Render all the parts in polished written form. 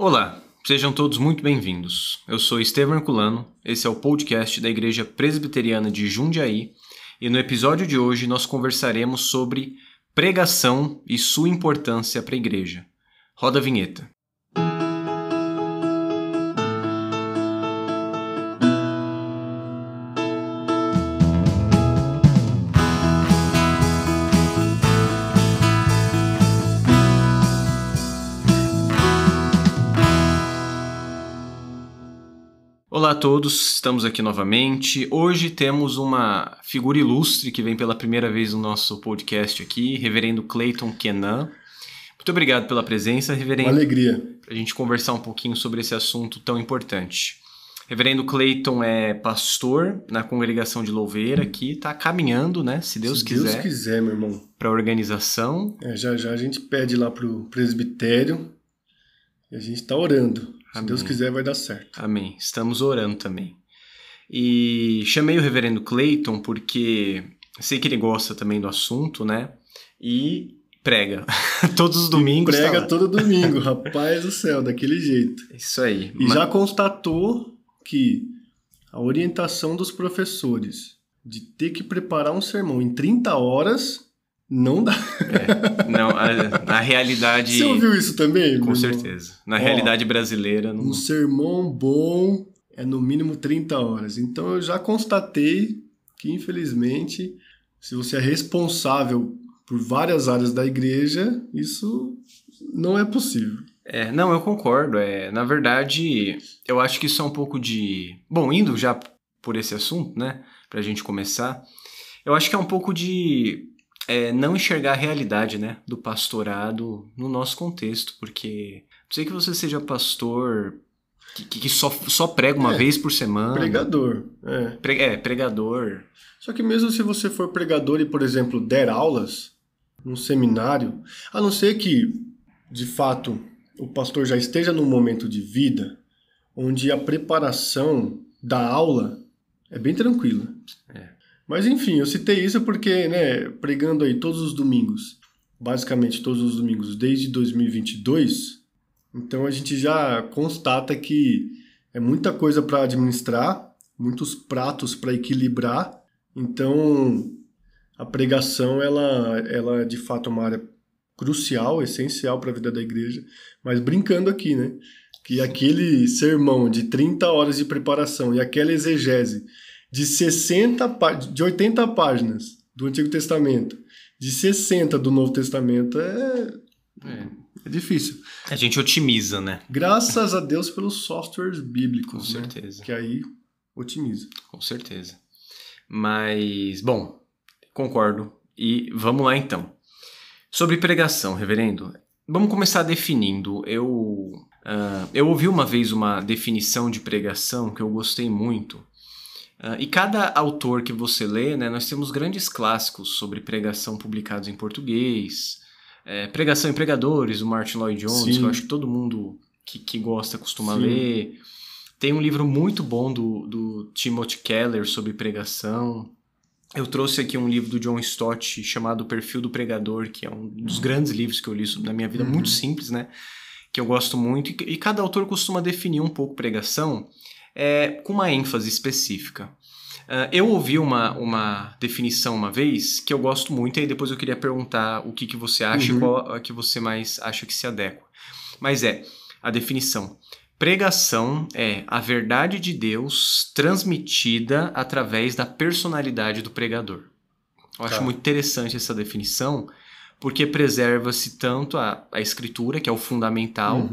Olá, sejam todos muito bem-vindos. Eu sou Estevão Herculano, esse é o podcast da Igreja Presbiteriana de Jundiaí e no episódio de hoje nós conversaremos sobre pregação e sua importância para a igreja. Roda a vinheta. Olá a todos, estamos aqui novamente. Hoje temos uma figura ilustre que vem pela primeira vez no nosso podcast aqui, Reverendo Clayton Kenan. Muito obrigado pela presença, Reverendo. Uma alegria. Para a gente conversar um pouquinho sobre esse assunto tão importante. Reverendo Clayton é pastor na congregação de Louveira aqui, está caminhando, né, se Deus quiser. Se Deus quiser, meu irmão. Para a organização. Já a gente pede lá pro presbitério e a gente está orando. Amém. Se Deus quiser, vai dar certo. Amém. Estamos orando também. E chamei o Reverendo Clayton porque sei que ele gosta também do assunto, né? E prega. Todos os domingos. Prega todo domingo, rapaz do céu, daquele jeito. Isso aí. E já constatou que a orientação dos professores de ter que preparar um sermão em 30 horas não dá. Não, na realidade... Você ouviu isso também? Com certeza. Na realidade brasileira... Não... Um sermão bom é no mínimo 30 horas. Então eu já constatei que, infelizmente, se você é responsável por várias áreas da igreja, isso não é possível. Não, eu concordo. Na verdade, eu acho que isso é um pouco de... Bom, indo já por esse assunto, né? Pra gente começar, eu acho que é um pouco de... não enxergar a realidade, né, do pastorado no nosso contexto, porque não sei que você seja pastor que só prega uma vez por semana. Pregador. Pregador. Só que mesmo se você for pregador e, por exemplo, der aulas num seminário, a não ser que, de fato, o pastor já esteja num momento de vida onde a preparação da aula é bem tranquila. Mas enfim, eu citei isso porque, né, pregando aí todos os domingos, basicamente todos os domingos desde 2022, então a gente já constata que é muita coisa para administrar, muitos pratos para equilibrar, então a pregação ela de fato é uma área crucial, essencial para a vida da igreja, mas brincando aqui, né, que aquele sermão de 30 horas de preparação e aquela exegese de 80 páginas do Antigo Testamento, de 60 do Novo Testamento, é difícil. A gente otimiza, né? Graças a Deus pelos softwares bíblicos. Com certeza. Né? Que aí otimiza. Com certeza. Mas, bom, concordo. E vamos lá então. Sobre pregação, reverendo, vamos começar definindo. Eu ouvi uma vez uma definição de pregação que eu gostei muito. E cada autor que você lê, né, nós temos grandes clássicos sobre pregação publicados em português, Pregação e Pregadores, do Martin Lloyd Jones, que eu acho que todo mundo que gosta costuma ler. Tem um livro muito bom do Timothy Keller sobre pregação. Eu trouxe aqui um livro do John Stott chamado O Perfil do Pregador, que é um dos grandes livros que eu li na minha vida, muito simples, né, que eu gosto muito. E cada autor costuma definir um pouco pregação com uma ênfase específica. Eu ouvi uma definição uma vez que eu gosto muito, e aí depois eu queria perguntar o que você acha e qual a que você mais acha que se adequa. Mas a definição. Pregação é a verdade de Deus transmitida através da personalidade do pregador. Eu acho muito interessante essa definição, porque preserva-se tanto a escritura, que é o fundamental,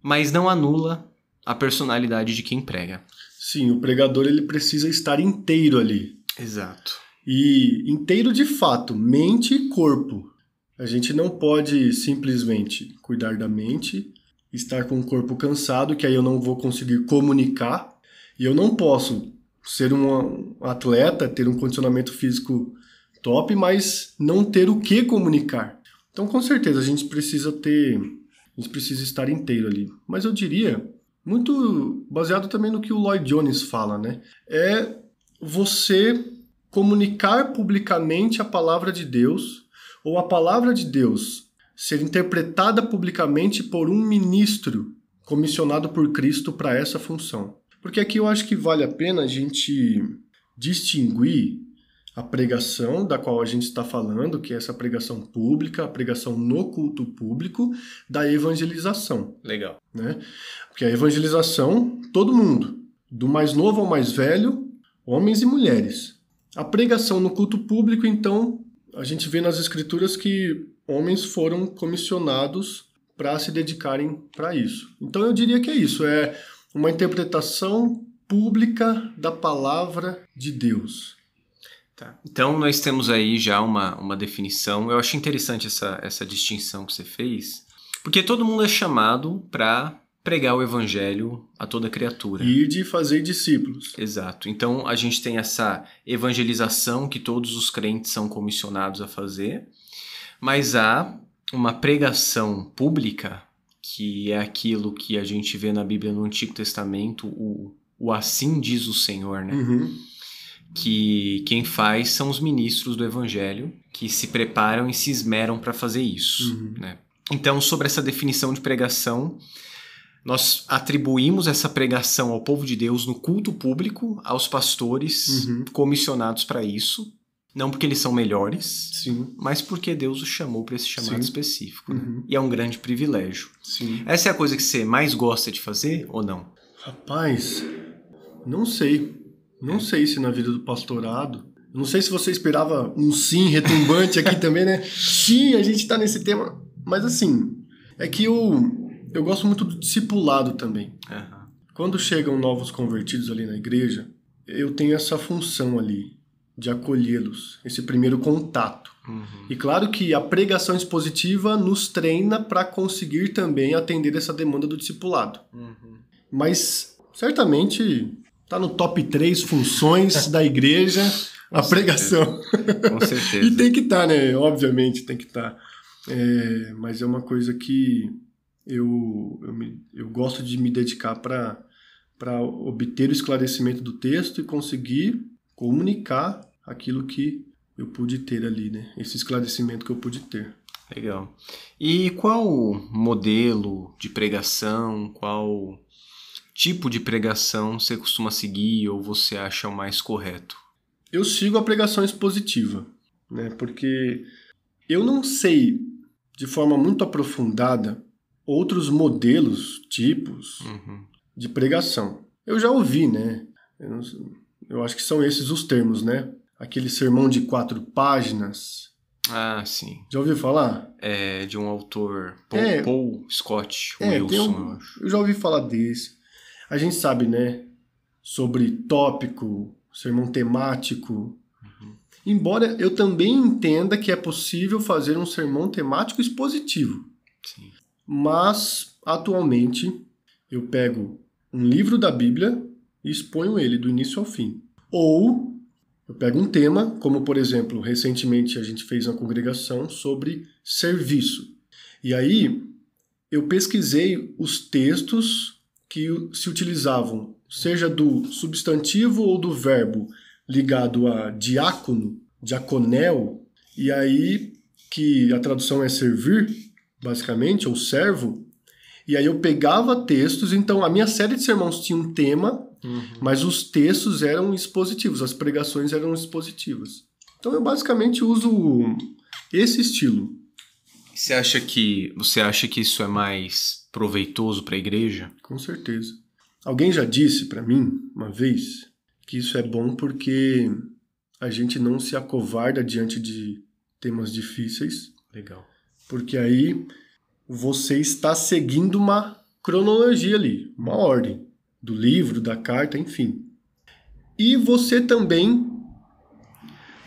mas não anula a personalidade de quem prega. Sim, o pregador ele precisa estar inteiro ali. Exato. E inteiro de fato, mente e corpo. A gente não pode simplesmente cuidar da mente, estar com o corpo cansado, que aí eu não vou conseguir comunicar. E eu não posso ser um atleta, ter um condicionamento físico top, mas não ter o que comunicar. Então, com certeza, a gente precisa estar inteiro ali. Mas eu diria... muito baseado também no que o Lloyd Jones fala, né? É você comunicar publicamente a palavra de Deus, ou a palavra de Deus ser interpretada publicamente por um ministro comissionado por Cristo para essa função. Porque aqui eu acho que vale a pena a gente distinguir a pregação da qual a gente está falando, que é essa pregação pública, a pregação no culto público, da evangelização. Legal. Né? Porque a evangelização, todo mundo, do mais novo ao mais velho, homens e mulheres. A pregação no culto público, então, a gente vê nas escrituras que homens foram comissionados para se dedicarem para isso. Então eu diria que é isso, é uma interpretação pública da palavra de Deus. Tá. Então nós temos aí já uma definição. Eu acho interessante essa distinção que você fez, porque todo mundo é chamado para pregar o evangelho a toda criatura. E de fazer discípulos. Exato. Então a gente tem essa evangelização que todos os crentes são comissionados a fazer, mas há uma pregação pública, que é aquilo que a gente vê na Bíblia no Antigo Testamento, o assim diz o Senhor, né? Uhum. Que quem faz são os ministros do evangelho, que se preparam e se esmeram para fazer isso. Uhum. Né? Então, sobre essa definição de pregação, nós atribuímos essa pregação ao povo de Deus no culto público, aos pastores comissionados para isso, não porque eles são melhores, Sim. mas porque Deus os chamou para esse chamado Sim. específico. Né? E é um grande privilégio. Sim. Essa é a coisa que você mais gosta de fazer ou não? Rapaz, não sei. Não sei se na vida do pastorado. Não sei se você esperava um sim retumbante aqui também, né? Sim, a gente tá nesse tema. Mas assim, é que eu gosto muito do discipulado também. Uhum. Quando chegam novos convertidos ali na igreja, eu tenho essa função ali de acolhê-los, esse primeiro contato. Uhum. E claro que a pregação expositiva nos treina para conseguir também atender essa demanda do discipulado. Uhum. Mas certamente tá no top 3 funções da igreja a pregação. Com certeza. E tem que estar, né? Obviamente tem que estar. Mas é uma coisa que eu gosto de me dedicar para obter o esclarecimento do texto e conseguir comunicar aquilo que eu pude ter ali, né? Esse esclarecimento que eu pude ter. Legal. E qual modelo de pregação, qual tipo de pregação você costuma seguir ou você acha o mais correto? Eu sigo a pregação expositiva, né? Porque eu não sei, de forma muito aprofundada, outros modelos, tipos de pregação. Eu já ouvi, né? Eu acho que são esses os termos, né? Aquele sermão de 4 páginas. Ah, sim. Já ouviu falar? É de um autor, Paul Scott Wilson, eu acho. Eu já ouvi falar desse. A gente sabe, né? Sobre tópico, sermão temático. Embora eu também entenda que é possível fazer um sermão temático expositivo. Sim. Mas, atualmente, eu pego um livro da Bíblia e exponho ele do início ao fim. Ou eu pego um tema, como, por exemplo, recentemente a gente fez uma congregação sobre serviço. E aí eu pesquisei os textos que se utilizavam, seja do substantivo ou do verbo ligado a diácono, diaconel, e aí que a tradução é servir, basicamente, ou servo, e aí eu pegava textos, então a minha série de sermões tinha um tema, mas os textos eram expositivos, as pregações eram expositivas. Então eu basicamente uso esse estilo. Você acha que isso é mais proveitoso para a igreja? Com certeza. Alguém já disse para mim, uma vez, que isso é bom porque a gente não se acovarda diante de temas difíceis. Legal. Porque aí você está seguindo uma cronologia ali, uma ordem do livro, da carta, enfim. E você também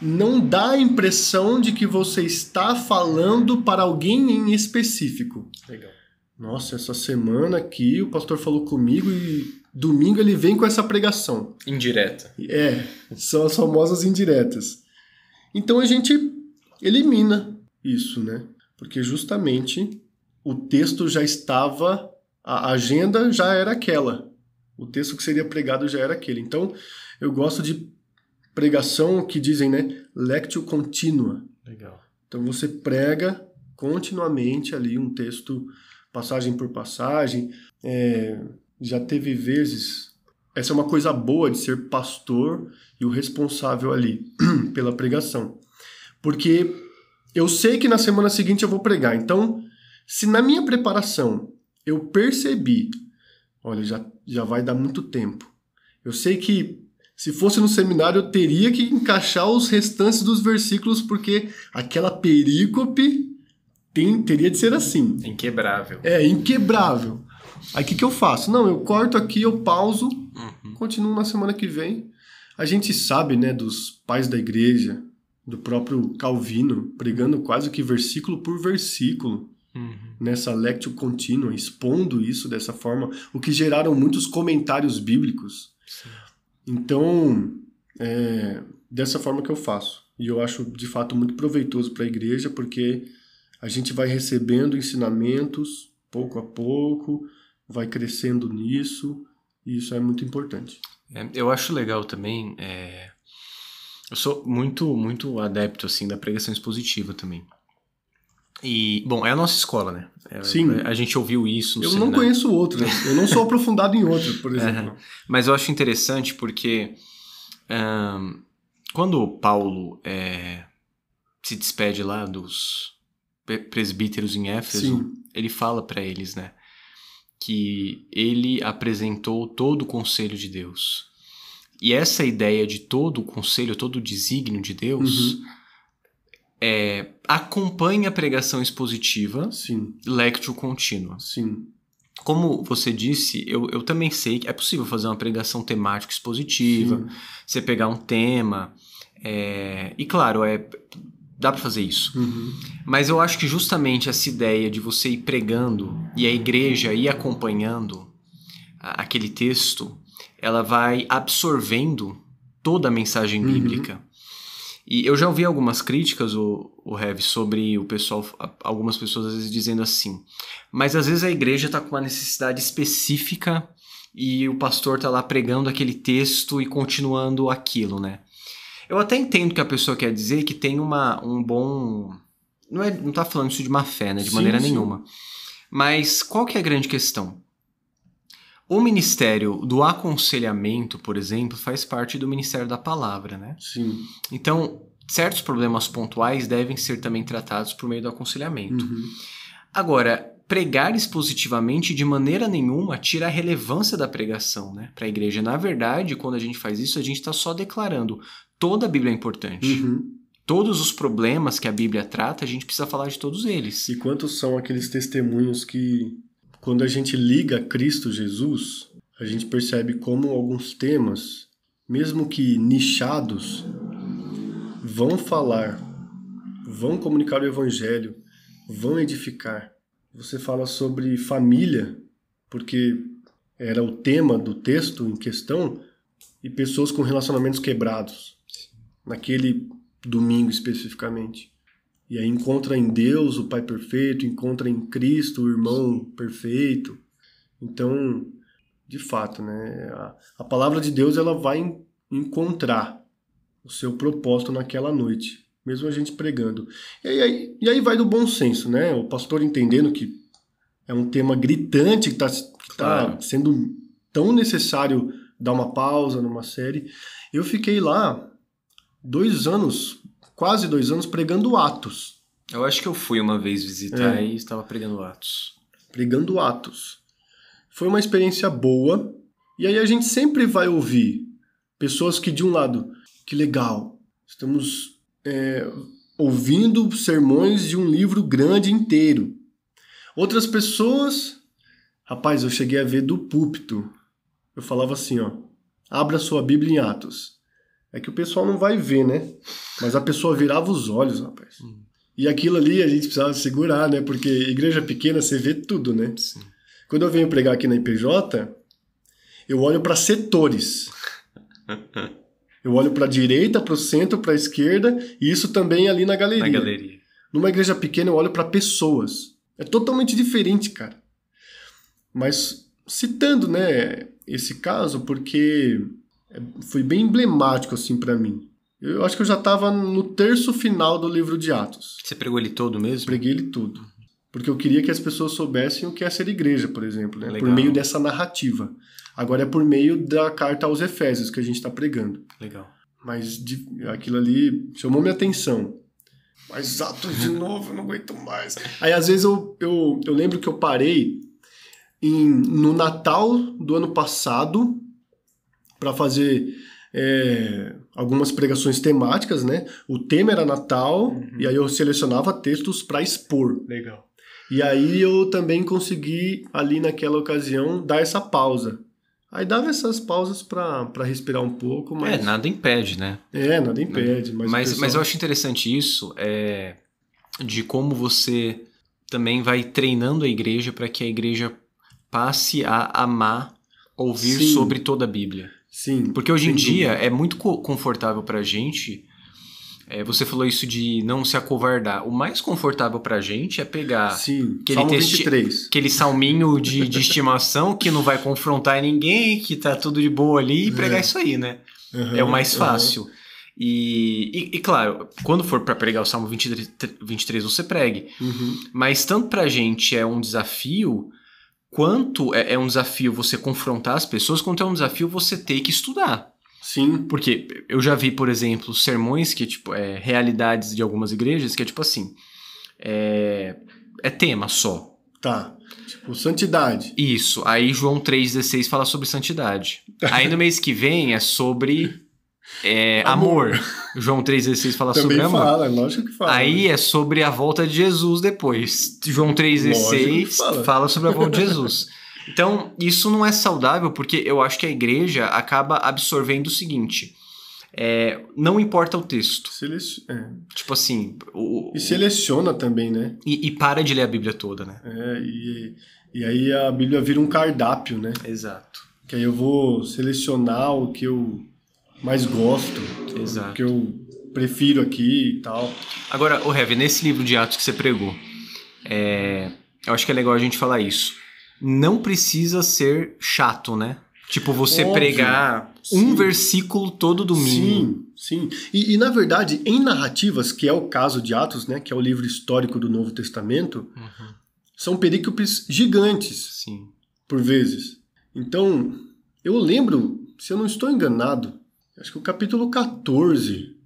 não dá a impressão de que você está falando para alguém em específico. Legal. Nossa, essa semana aqui o pastor falou comigo e domingo ele vem com essa pregação. Indireta. São as famosas indiretas. Então a gente elimina isso, né? Porque justamente o texto já estava, a agenda já era aquela. O texto que seria pregado já era aquele. Então eu gosto de pregação que dizem, né? Lectio continua. Legal. Então você prega continuamente ali um texto passagem por passagem. Já teve vezes... Essa é uma coisa boa de ser pastor e o responsável ali pela pregação. Porque eu sei que na semana seguinte eu vou pregar. Então, se na minha preparação eu percebi, olha, já vai dar muito tempo. Eu sei que se fosse no seminário eu teria que encaixar os restantes dos versículos, porque aquela perícope teria de ser assim. Inquebrável. Inquebrável. Aí o que eu faço? Não, eu corto aqui, eu pauso, continuo na semana que vem. A gente sabe, né, dos pais da igreja, do próprio Calvino, pregando quase que versículo por versículo, nessa lectio continua, expondo isso dessa forma, o que geraram muitos comentários bíblicos. Sim. Então, dessa forma que eu faço. E eu acho, de fato, muito proveitoso para a igreja, porque a gente vai recebendo ensinamentos, pouco a pouco, vai crescendo nisso, e isso é muito importante. Eu acho legal também, eu sou muito, muito adepto, assim, da pregação expositiva também. E, bom, é a nossa escola, né? Sim. A gente ouviu isso no seminário. Não conheço outro, eu não sou aprofundado em outro, por exemplo. Mas eu acho interessante porque quando Paulo se despede lá dos presbíteros em Éfeso, sim, ele fala para eles, né, que ele apresentou todo o conselho de Deus. E essa ideia de todo o conselho, todo o desígnio de Deus, acompanha a pregação expositiva, sim, lectio contínua. Sim. Como você disse, eu também sei que é possível fazer uma pregação temática expositiva, sim, você pegar um tema, e claro, dá para fazer isso. Mas eu acho que justamente essa ideia de você ir pregando e a igreja ir acompanhando aquele texto, ela vai absorvendo toda a mensagem bíblica. E eu já ouvi algumas críticas, o Rev, sobre o pessoal, algumas pessoas às vezes dizendo assim, mas às vezes a igreja está com uma necessidade específica e o pastor está lá pregando aquele texto e continuando aquilo, né? Eu até entendo que a pessoa quer dizer que tem um bom... Não tá falando isso de má fé, né? De maneira nenhuma. Mas qual que é a grande questão? O ministério do aconselhamento, por exemplo, faz parte do ministério da palavra, né? Sim. Então, certos problemas pontuais devem ser também tratados por meio do aconselhamento. Agora, pregar expositivamente de maneira nenhuma tira a relevância da pregação, né, para a igreja. Na verdade, quando a gente faz isso, a gente está só declarando toda a Bíblia é importante. Todos os problemas que a Bíblia trata, a gente precisa falar de todos eles. E quantos são aqueles testemunhos que, quando a gente liga a Cristo Jesus, a gente percebe como alguns temas, mesmo que nichados, vão falar, vão comunicar o Evangelho, vão edificar. Você fala sobre família, porque era o tema do texto em questão, e pessoas com relacionamentos quebrados, naquele domingo especificamente. E aí encontra em Deus o Pai perfeito, encontra em Cristo o irmão perfeito. Então, de fato, né, a palavra de Deus ela vai encontrar o seu propósito naquela noite, mesmo a gente pregando. E aí vai do bom senso, né? O pastor entendendo que é um tema gritante, que está sendo tão necessário dar uma pausa numa série. Eu fiquei lá 2 anos, quase 2 anos, pregando Atos. Eu acho que eu fui uma vez visitar e estava pregando Atos. Pregando Atos. Foi uma experiência boa. E aí a gente sempre vai ouvir pessoas que, de um lado, que legal, estamos ouvindo sermões de um livro grande inteiro. Outras pessoas, rapaz, eu cheguei a ver do púlpito. Eu falava assim, ó, abra sua Bíblia em Atos. É que o pessoal não vai ver, né? Mas a pessoa virava os olhos, rapaz. E aquilo ali a gente precisava segurar, né? Porque igreja pequena você vê tudo, né? Sim. Quando eu venho pregar aqui na IPJ, eu olho para setores. Eu olho para a direita, para o centro, para a esquerda, e isso também ali na galeria. Numa igreja pequena eu olho para pessoas. É totalmente diferente, cara. Mas citando, né, esse caso, porque foi bem emblemático assim para mim. Eu acho que eu já estava no terço final do livro de Atos. Você pregou ele todo mesmo? Preguei ele todo. Porque eu queria que as pessoas soubessem o que é ser igreja, por exemplo, né? Por Legal. meio dessa narrativa. Agora é por meio da carta aos Efésios que a gente está pregando. Legal. Mas aquilo ali chamou minha atenção. Mas Atos de novo, eu não aguento mais. Aí às vezes eu lembro que eu parei no Natal do ano passado para fazer algumas pregações temáticas, né? O tema era Natal, e aí eu selecionava textos para expor. Legal. E aí eu também consegui, ali naquela ocasião, dar essa pausa. Aí dava essas pausas para respirar um pouco, mas... nada impede, né? Nada impede. Mas eu acho interessante isso, de como você também vai treinando a igreja para que a igreja passe a amar ouvir Sim. sobre toda a Bíblia. Sim. Porque hoje em sem dia dúvida. é muito confortável pra gente. Você falou isso de não se acovardar. O mais confortável pra gente é pegar Sim, aquele, Salmo 23. aquele salminho de estimação que não vai confrontar ninguém, que tá tudo de boa ali, e pregar isso aí, né? Uhum, É o mais fácil. E claro, quando for pra pregar o Salmo 23, você pregue. Uhum. Mas tanto pra gente é um desafio, quanto é um desafio você confrontar as pessoas, quanto é um desafio você ter que estudar. Sim. Porque eu já vi, por exemplo, sermões que, tipo, realidades de algumas igrejas que é tipo assim, é tema só. Tá. Tipo, santidade. Isso. Aí João 3,16 fala sobre santidade. Aí no mês que vem é sobre amor. João 3,16 fala Também sobre amor. fala, lógico que fala. Aí é sobre a volta de Jesus depois. João 3,16 fala sobre a volta de Jesus. Então, isso não é saudável porque eu acho que a igreja acaba absorvendo o seguinte: não importa o texto. Tipo assim... E seleciona também, né? E para de ler a Bíblia toda, né? E aí a Bíblia vira um cardápio, né? Exato. Que aí eu vou selecionar o que eu mais gosto. Exato. O que eu prefiro aqui e tal. Agora, Heavy, nesse livro de Atos que você pregou, eu acho que é legal a gente falar isso. Não precisa ser chato, né? Tipo, você pregar um versículo todo domingo. Sim. E na verdade, em narrativas, que é o caso de Atos, né? Que é o livro histórico do Novo Testamento, são perícopes gigantes, Sim. por vezes. Então, eu lembro, se eu não estou enganado, acho que o capítulo 14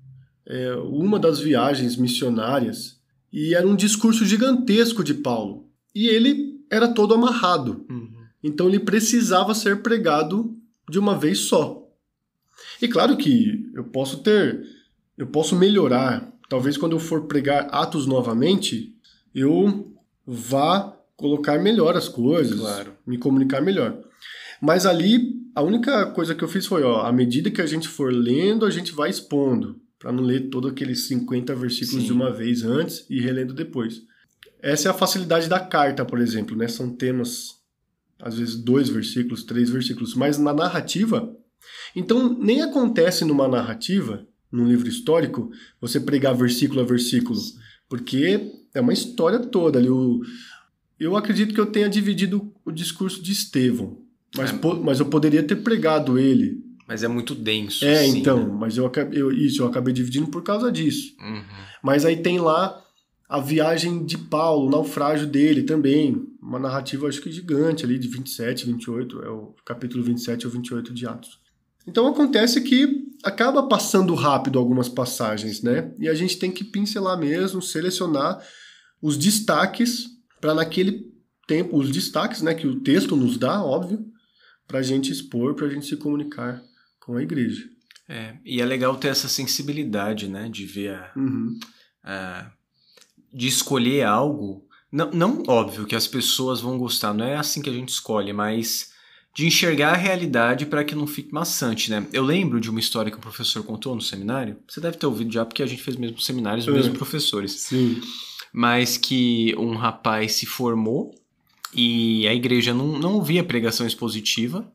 é uma das viagens missionárias, e era um discurso gigantesco de Paulo. E ele era todo amarrado. Então ele precisava ser pregado de uma vez só. E claro que eu posso melhorar. Talvez quando eu for pregar Atos novamente, eu vá colocar melhor as coisas, me comunicar melhor. Mas ali, a única coisa que eu fiz foi, à medida que a gente for lendo, a gente vai expondo, para não ler todos aqueles 50 versículos de uma vez antes e relendo depois. Essa é a facilidade da carta, por exemplo, né? São temas, às vezes 2 versículos, 3 versículos, mas na narrativa... Então, nem acontece numa narrativa, num livro histórico, você pregar versículo a versículo, porque é uma história toda ali. Eu acredito que eu tenha dividido o discurso de Estevão, mas eu poderia ter pregado ele. Mas é muito denso. Então, né? mas eu acabei dividindo por causa disso. Mas aí tem lá a viagem de Paulo, o naufrágio dele também, uma narrativa acho que gigante ali, de 27, 28, é o capítulo 27 ou 28 de Atos. Então acontece que acaba passando rápido algumas passagens, né? E a gente tem que pincelar mesmo, selecionar os destaques para naquele tempo, os destaques, né, que o texto nos dá, óbvio, para a gente expor, para a gente se comunicar com a igreja. E é legal ter essa sensibilidade, né, de ver de escolher algo. Não óbvio que as pessoas vão gostar, não é assim que a gente escolhe, mas de enxergar a realidade para que não fique maçante, né? Eu lembro de uma história que o professor contou no seminário. Você deve ter ouvido já, porque a gente fez mesmo seminários, os mesmos professores. Sim. Mas que um rapaz se formou e a igreja não ouvia pregação expositiva.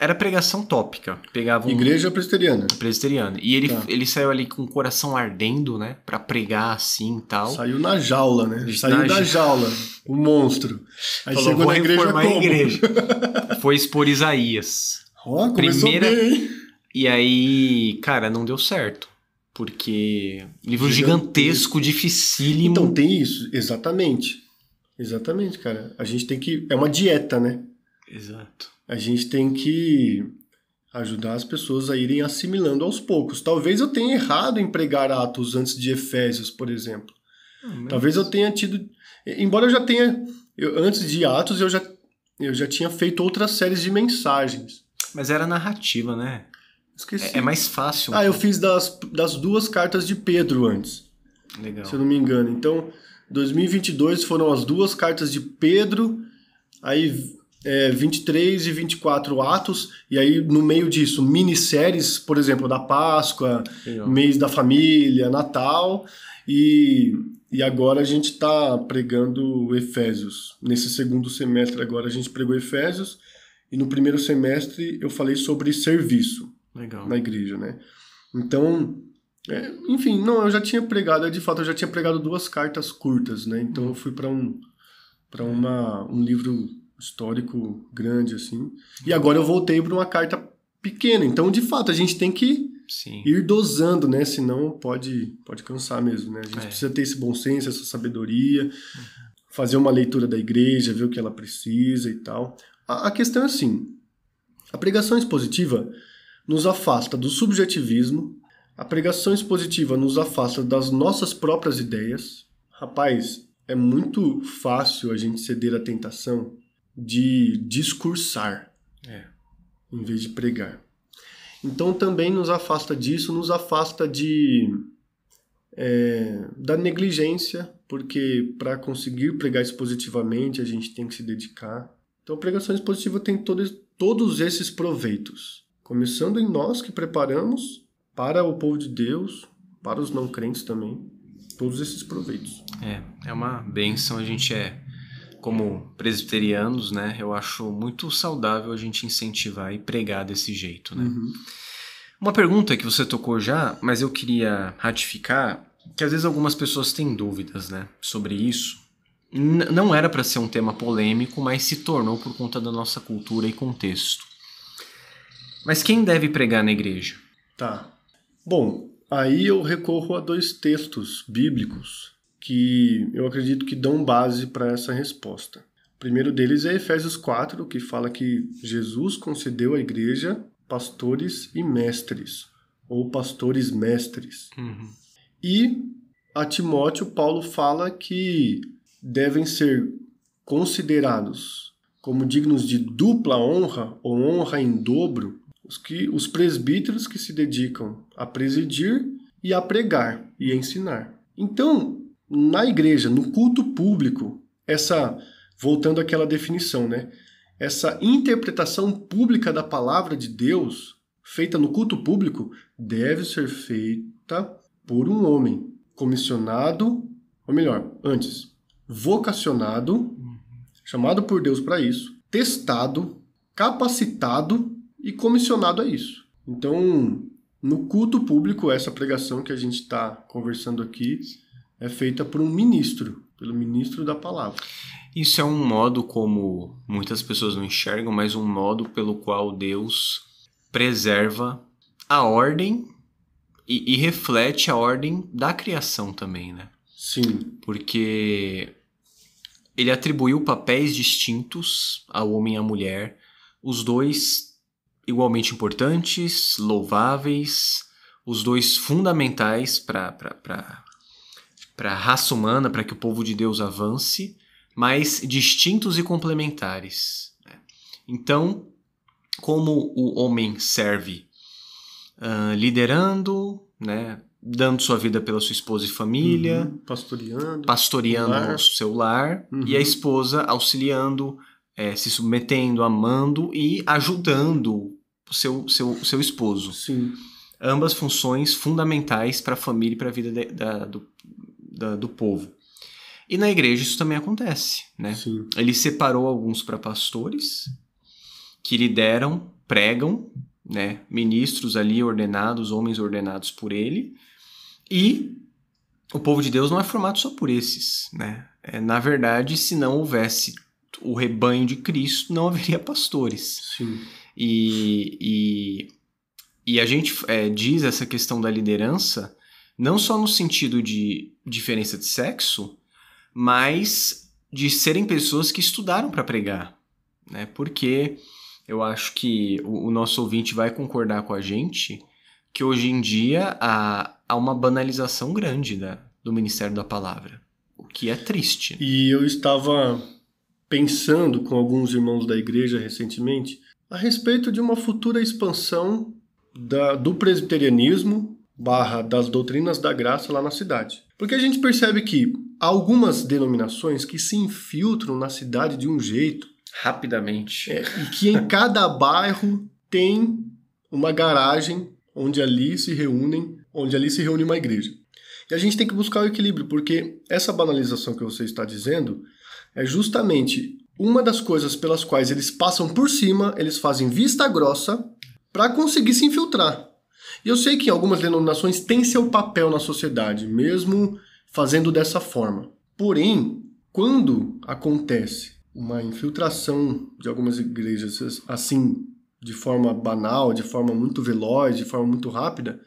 Era pregação tópica. Pegava Igreja presbiteriana. Presbiteriana. E ele saiu ali com o coração ardendo, né? Pra pregar assim e tal. Saiu na jaula, né? Saiu da jaula. O monstro. Aí falou, chegou na igreja como? A igreja. Foi expor Isaías. Começou bem, hein? E aí, cara, não deu certo. Porque livro gigantesco, dificílimo. Então tem isso, exatamente. Exatamente, cara. A gente tem que... É uma dieta, né? Exato. A gente tem que ajudar as pessoas a irem assimilando aos poucos. Talvez eu tenha errado em pregar Atos antes de Efésios, por exemplo. Talvez eu tenha tido... Embora eu já tenha... Antes de Atos, eu já tinha feito outras séries de mensagens. Mas era narrativa, né? Esqueci. É mais fácil. Eu fiz das 2 cartas de Pedro antes. Legal. Se eu não me engano. Então, 2022 foram as 2 cartas de Pedro, aí 23 e 24 Atos, e aí no meio disso, minisséries, por exemplo, da Páscoa, Legal. Mês da Família, Natal, e agora a gente está pregando Efésios. Nesse segundo semestre agora a gente pregou Efésios, e no primeiro semestre eu falei sobre serviço. Legal. Na igreja, né? Então, enfim, não, eu já tinha pregado, de fato, eu já tinha pregado 2 cartas curtas, né? Então eu fui para um livro histórico grande, assim. E agora eu voltei para uma carta pequena. Então, de fato, a gente tem que ir dosando, né? Senão pode cansar mesmo, né? A gente precisa ter esse bom senso, essa sabedoria, fazer uma leitura da igreja, ver o que ela precisa e tal. A questão é assim, a pregação expositiva nos afasta do subjetivismo, a pregação expositiva nos afasta das nossas próprias ideias. Rapaz, é muito fácil a gente ceder à tentação de discursar, em vez de pregar. Então também nos afasta disso, nos afasta da negligência, porque para conseguir pregar expositivamente a gente tem que se dedicar. Então a pregação expositiva tem todos esses proveitos. Começando em nós que preparamos para o povo de Deus, para os não crentes também, todos esses proveitos. É uma bênção, a gente como presbiterianos, né, eu acho muito saudável a gente incentivar e pregar desse jeito, né. Uhum. Uma pergunta que você tocou já, mas eu queria ratificar, que às vezes algumas pessoas têm dúvidas, né, sobre isso. Não era para ser um tema polêmico, mas se tornou por conta da nossa cultura e contexto. Mas quem deve pregar na igreja? Tá. Bom, aí eu recorro a 2 textos bíblicos que eu acredito que dão base para essa resposta. O primeiro deles é Efésios 4, que fala que Jesus concedeu à igreja pastores e mestres, ou pastores mestres. Uhum. E a Timóteo, Paulo fala que devem ser considerados como dignos de dupla honra, ou honra em dobro, os presbíteros que se dedicam a presidir e a pregar e a ensinar. Então, na igreja, no culto público, voltando àquela definição, né? Essa interpretação pública da palavra de Deus, feita no culto público, deve ser feita por um homem comissionado, ou melhor, antes, vocacionado, chamado por Deus para isso, testado, capacitado e comissionado a isso. Então, no culto público, essa pregação que a gente está conversando aqui é feita por um ministro, pelo ministro da palavra. Isso é um modo como muitas pessoas não enxergam, mas um modo pelo qual Deus preserva a ordem e reflete a ordem da criação também, né? Sim. Porque ele atribuiu papéis distintos ao homem e à mulher, os dois igualmente importantes, louváveis, os dois fundamentais para a raça humana, para que o povo de Deus avance, mas distintos e complementares. Então, como o homem serve liderando, né, dando sua vida pela sua esposa e família, pastoreando o seu lar, e a esposa auxiliando, se submetendo, amando e ajudando o seu esposo. Sim. Ambas funções fundamentais para a família e para a vida do povo. E na igreja isso também acontece, né? Sim. Ele separou alguns para pastores, que lideram, pregam, né? Ministros ali ordenados, homens ordenados por ele, e o povo de Deus não é formado só por esses, né? Na verdade, se não houvesse o rebanho de Cristo, não haveria pastores. Sim. E a gente diz essa questão da liderança Não só no sentido de diferença de sexo, mas de serem pessoas que estudaram para pregar, né? Porque eu acho que o nosso ouvinte vai concordar com a gente que hoje em dia há uma banalização grande do ministério da palavra, o que é triste. E eu estava pensando com alguns irmãos da igreja recentemente a respeito de uma futura expansão do presbiterianismo / das doutrinas da graça lá na cidade. Porque a gente percebe que há algumas denominações que se infiltram na cidade de um jeito rapidamente. E que em cada bairro tem uma garagem onde ali se reúne uma igreja. E a gente tem que buscar o equilíbrio, porque essa banalização que você está dizendo é justamente uma das coisas pelas quais eles passam por cima, eles fazem vista grossa para conseguir se infiltrar. E eu sei que algumas denominações têm seu papel na sociedade, mesmo fazendo dessa forma. Porém, quando acontece uma infiltração de algumas igrejas assim, de forma banal, de forma muito veloz, de forma muito rápida,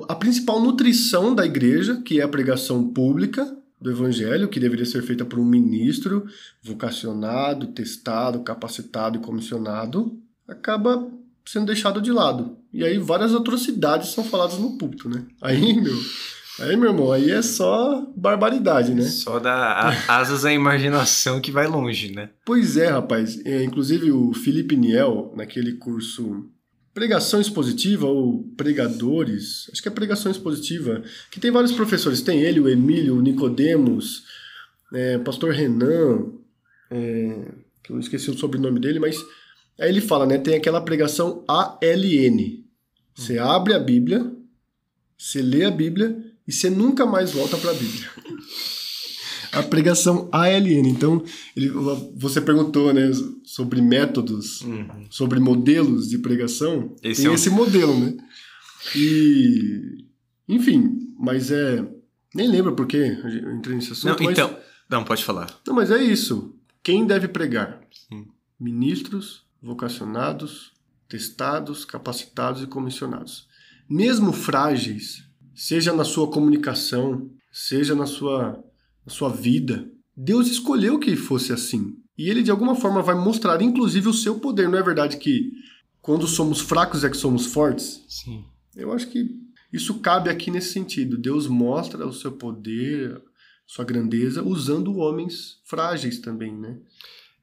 a principal nutrição da igreja, que é a pregação pública do evangelho, que deveria ser feita por um ministro vocacionado, testado, capacitado e comissionado, acaba sendo deixado de lado. E aí várias atrocidades são faladas no púlpito, né? Aí, meu irmão, aí é só barbaridade, né? Só dá asas à imaginação que vai longe, né? Pois é, rapaz. Inclusive o Felipe Niel, naquele curso Pregação Expositiva ou Pregadores, acho que é Pregação Expositiva, que tem vários professores. Tem ele, o Emílio, o Nicodemos, pastor Renan, que eu esqueci o sobrenome dele, mas aí ele fala, né? Tem aquela pregação ALN. Você abre a Bíblia, você lê a Bíblia e você nunca mais volta para a Bíblia. A pregação ALN. Então, você perguntou, né, sobre métodos, sobre modelos de pregação. Tem esse modelo, né? E, enfim, mas nem lembro por que eu entrei nesse assunto. Não, pode falar. Não, mas é isso. Quem deve pregar? Sim. Ministros, vocacionados, testados, capacitados e comissionados. Mesmo frágeis, seja na sua comunicação, seja na sua vida, Deus escolheu que fosse assim. E ele, de alguma forma, vai mostrar, inclusive, o seu poder. Não é verdade que quando somos fracos é que somos fortes? Sim. Eu acho que isso cabe aqui nesse sentido. Deus mostra o seu poder, sua grandeza, usando homens frágeis também, né?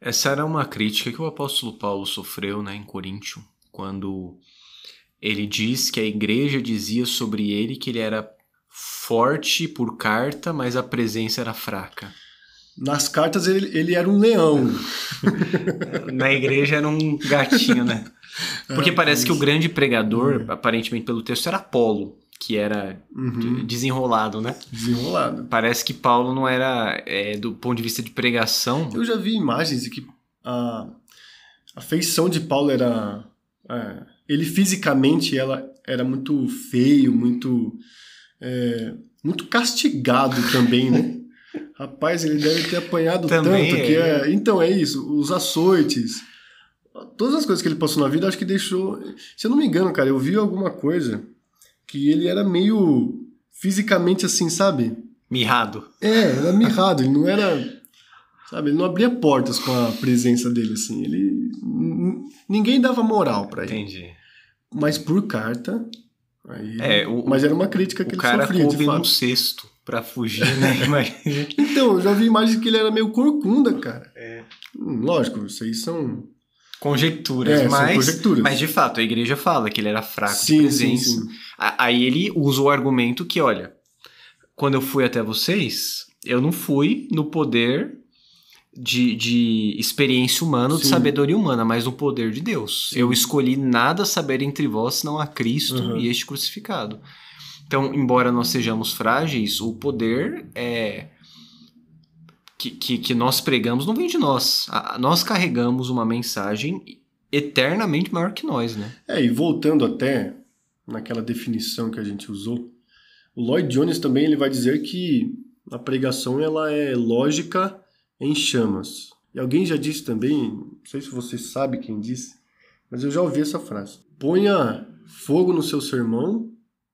Essa era uma crítica que o apóstolo Paulo sofreu, né, em Coríntio, quando ele diz que a igreja dizia sobre ele que ele era forte por carta, mas a presença era fraca. Nas cartas ele era um leão. Na igreja era um gatinho, né? Porque parece que o grande pregador, aparentemente pelo texto, era Apolo, que era desenrolado, né? Desenrolado. Parece que Paulo não era, do ponto de vista de pregação... Eu já vi imagens de que a feição de Paulo era... ele fisicamente era muito feio, muito castigado também, né? Rapaz, ele deve ter apanhado também tanto que então é isso, os açoites, todas as coisas que ele passou na vida, acho que deixou... Se eu não me engano, cara, eu vi alguma coisa que ele era meio fisicamente assim, sabe? Mirrado. Era mirrado, ele não era... Sabe, ele não abria portas com a presença dele, assim. Ninguém dava moral pra ele. Entendi. Mas por carta... mas era uma crítica que ele sofria, de fato. O cara coube num cesto pra fugir, né? Então, eu já vi imagens que ele era meio corcunda, cara. Lógico, isso aí são... Conjecturas, mas de fato, a igreja fala que ele era fraco de presença. Sim. Aí ele usa o argumento que, olha, quando eu fui até vocês, eu não fui no poder de experiência humana, de sabedoria humana, mas no poder de Deus. Sim. Eu escolhi nada saber entre vós, senão a Cristo e este crucificado. Então, embora nós sejamos frágeis, o poder que nós pregamos não vem de nós. Nós carregamos uma mensagem eternamente maior que nós, né? E voltando até naquela definição que a gente usou, o Lloyd Jones também ele vai dizer que a pregação ela é lógica em chamas. E alguém já disse também, não sei se você sabe quem disse, mas eu já ouvi essa frase. Ponha fogo no seu sermão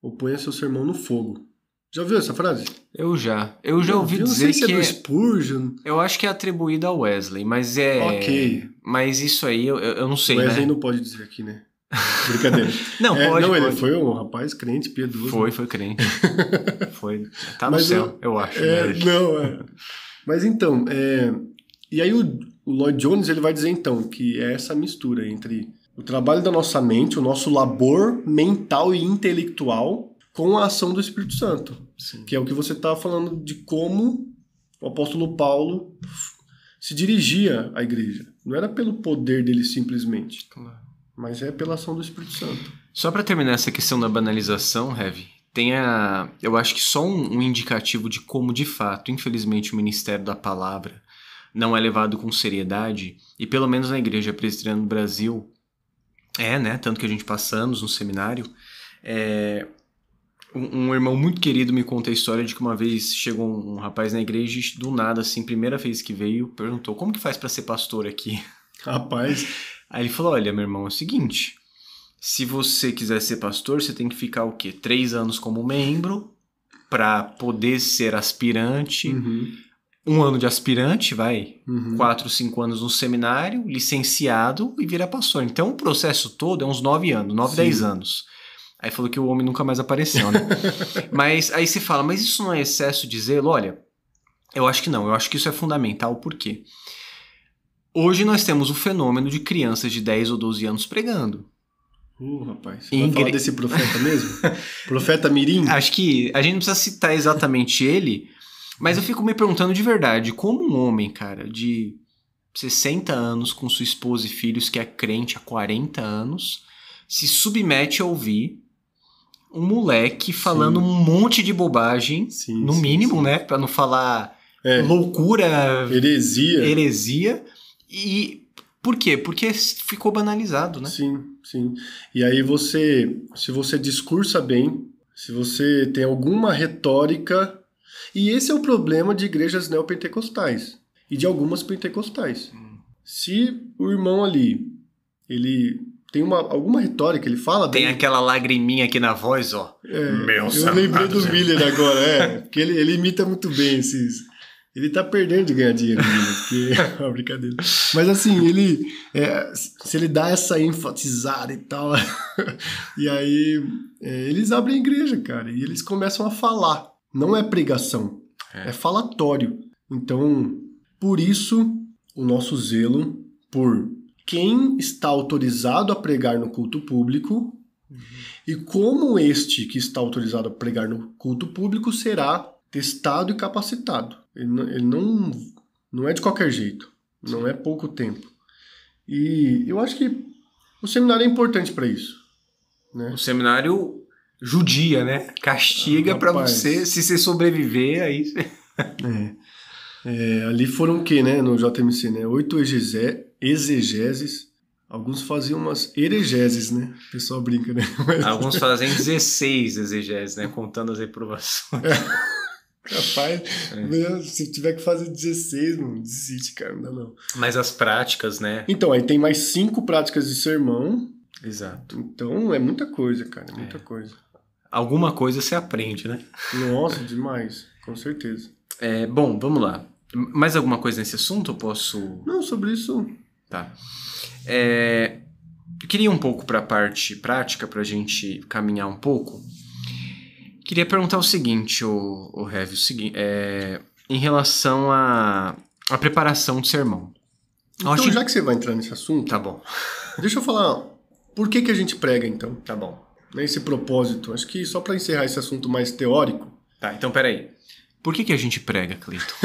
ou ponha seu sermão no fogo. Já ouviu essa frase? Eu já ouvi dizer que é do Spurgeon. Eu acho que é atribuída ao Wesley, mas é... Ok. Mas isso aí eu não sei, Wesley né? não pode dizer aqui, né? Brincadeira. Não, pode. Ele foi um rapaz crente, piedoso. Foi crente. Foi. Tá no céu, eu acho. Mas então, e aí o Lloyd Jones ele vai dizer então que é essa mistura entre o trabalho da nossa mente, o nosso labor mental e intelectual com a ação do Espírito Santo. Sim. Que é o que você estava falando de como o apóstolo Paulo se dirigia à igreja. Não era pelo poder dele simplesmente, Claro. mas é pela ação do Espírito Santo. Só para terminar essa questão da banalização, Heavy, eu acho que só um indicativo de como, de fato, infelizmente, o ministério da palavra não é levado com seriedade, e pelo menos na Igreja Presbiteriana do Brasil, né? Tanto que a gente passa anos no seminário, um irmão muito querido me conta a história de que uma vez chegou um rapaz na igreja e do nada, assim, primeira vez que veio, perguntou, como que faz para ser pastor aqui? Rapaz. Aí ele falou, olha, meu irmão, é o seguinte, se você quiser ser pastor, você tem que ficar o quê? 3 anos como membro para poder ser aspirante, 1 ano de aspirante, 4, 5 anos no seminário, licenciado e vira pastor. Então o processo todo é uns 9 anos, 9, 10 anos. Aí falou que o homem nunca mais apareceu, né? Mas aí você fala, mas isso não é excesso de zelo? Olha, eu acho que não. Eu acho que isso é fundamental. Por quê? Hoje nós temos o fenômeno de crianças de 10 ou 12 anos pregando. Rapaz. Você vai falar desse profeta mesmo? Profeta Mirim? Acho que a gente não precisa citar exatamente ele, mas eu fico me perguntando de verdade, como um homem, cara, de 60 anos com sua esposa e filhos que é crente há 40 anos, se submete a ouvir um moleque falando um monte de bobagem, no mínimo, né? Pra não falar loucura, heresia. E por quê? Porque ficou banalizado, né? Sim. E aí se você discursa bem, se você tem alguma retórica... E esse é o problema de igrejas neopentecostais e de algumas pentecostais. Se o irmão ali, ele... tem alguma retórica, ele fala... Tem aquela lagriminha aqui na voz, ó. Eu lembrei do Miller agora, porque ele imita muito bem esses... Ele tá perdendo de ganhar dinheiro, porque é uma brincadeira. Mas assim, se ele dá essa enfatizada e tal, e aí eles abrem a igreja, cara, e eles começam a falar. Não é pregação, é falatório. Então, por isso, o nosso zelo por quem está autorizado a pregar no culto público e como este que está autorizado a pregar no culto público será testado e capacitado. Ele não é de qualquer jeito, não é pouco tempo. E eu acho que o seminário é importante para isso. Né? O seminário judia, né? Castiga para você, se você sobreviver, aí... ali foram o quê, né, no JMC, né? 8 exegeses. Alguns faziam umas heregeses, né? O pessoal brinca, né? Alguns fazem 16 exegeses, né? Contando as reprovações. Rapaz, se tiver que fazer 16, não desiste, cara, não dá não. Mas as práticas, né? Então, aí tem mais 5 práticas de sermão. Exato. Então, é muita coisa, cara, muita coisa. Alguma coisa você aprende, né? Nossa, demais, com certeza. Bom, vamos lá. Mais alguma coisa nesse assunto? Eu posso... Não, sobre isso... Tá. Eu queria um pouco para a parte prática, para a gente caminhar um pouco. Queria perguntar o seguinte, o Heavy, em relação à preparação do sermão. Então, já que você vai entrar nesse assunto... Tá bom. Deixa eu falar, por que a gente prega, então? Tá bom. Esse propósito. Acho que só para encerrar esse assunto mais teórico... Tá, então peraí. Por que a gente prega, Cleiton?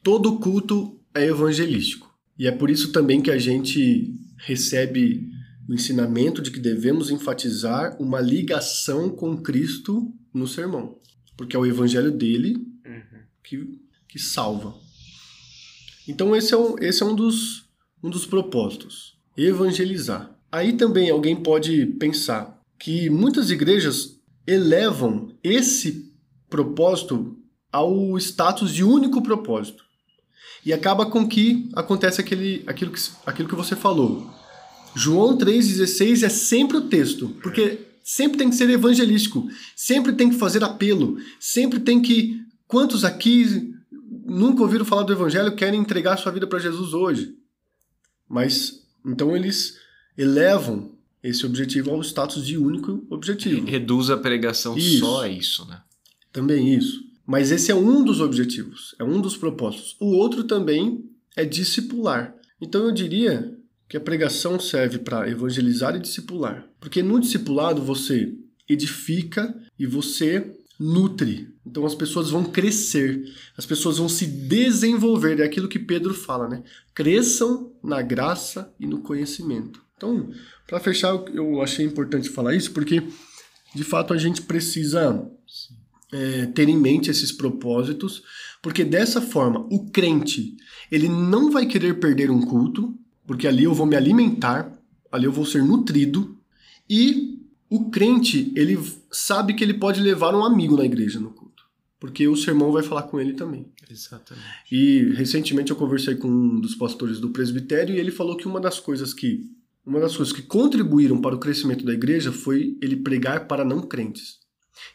Todo culto é evangelístico. E é por isso também que a gente recebe o ensinamento de que devemos enfatizar uma ligação com Cristo no sermão. Porque é o evangelho dele que salva. Então esse é um dos propósitos. Evangelizar. Aí também alguém pode pensar que muitas igrejas elevam esse propósito ao status de único propósito. E acaba com que acontece aquilo que você falou. João 3,16 é sempre o texto, porque sempre tem que ser evangelístico, sempre tem que fazer apelo, sempre tem que... Quantos aqui nunca ouviram falar do evangelho querem entregar sua vida para Jesus hoje? Mas, então eles elevam esse objetivo ao status de único objetivo. Reduz a pregação só a isso, né? Também isso. Mas esse é um dos objetivos, é um dos propósitos. O outro também é discipular. Então eu diria que a pregação serve para evangelizar e discipular. Porque no discipulado você edifica e você nutre. Então as pessoas vão crescer, as pessoas vão se desenvolver. É aquilo que Pedro fala, né? Cresçam na graça e no conhecimento. Então, para fechar, eu achei importante falar isso, porque de fato a gente precisa ter em mente esses propósitos, porque dessa forma o crente ele não vai querer perder um culto, porque ali eu vou me alimentar, ali eu vou ser nutrido, e o crente ele sabe que ele pode levar um amigo na igreja no culto, porque o sermão vai falar com ele também. Exatamente. E recentemente eu conversei com um dos pastores do presbitério e ele falou que uma das coisas que contribuíram para o crescimento da igreja foi ele pregar para não crentes.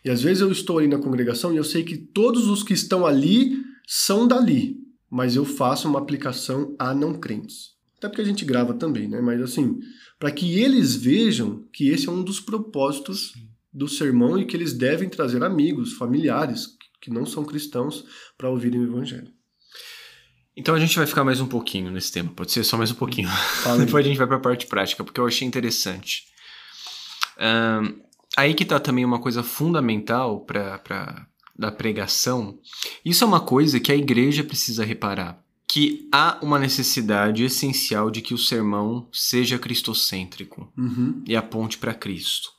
E às vezes eu estou ali na congregação e eu sei que todos os que estão ali são dali, mas eu faço uma aplicação a não crentes. Até porque a gente grava também, né? Mas assim, para que eles vejam que esse é um dos propósitos do sermão e que eles devem trazer amigos, familiares que não são cristãos para ouvirem o evangelho. Então a gente vai ficar mais um pouquinho nesse tema, pode ser só mais um pouquinho. Depois a gente vai para a parte prática, porque eu achei interessante. Aí que está também uma coisa fundamental da pregação. Isso é uma coisa que a igreja precisa reparar, que há uma necessidade essencial de que o sermão seja cristocêntrico e aponte para Cristo.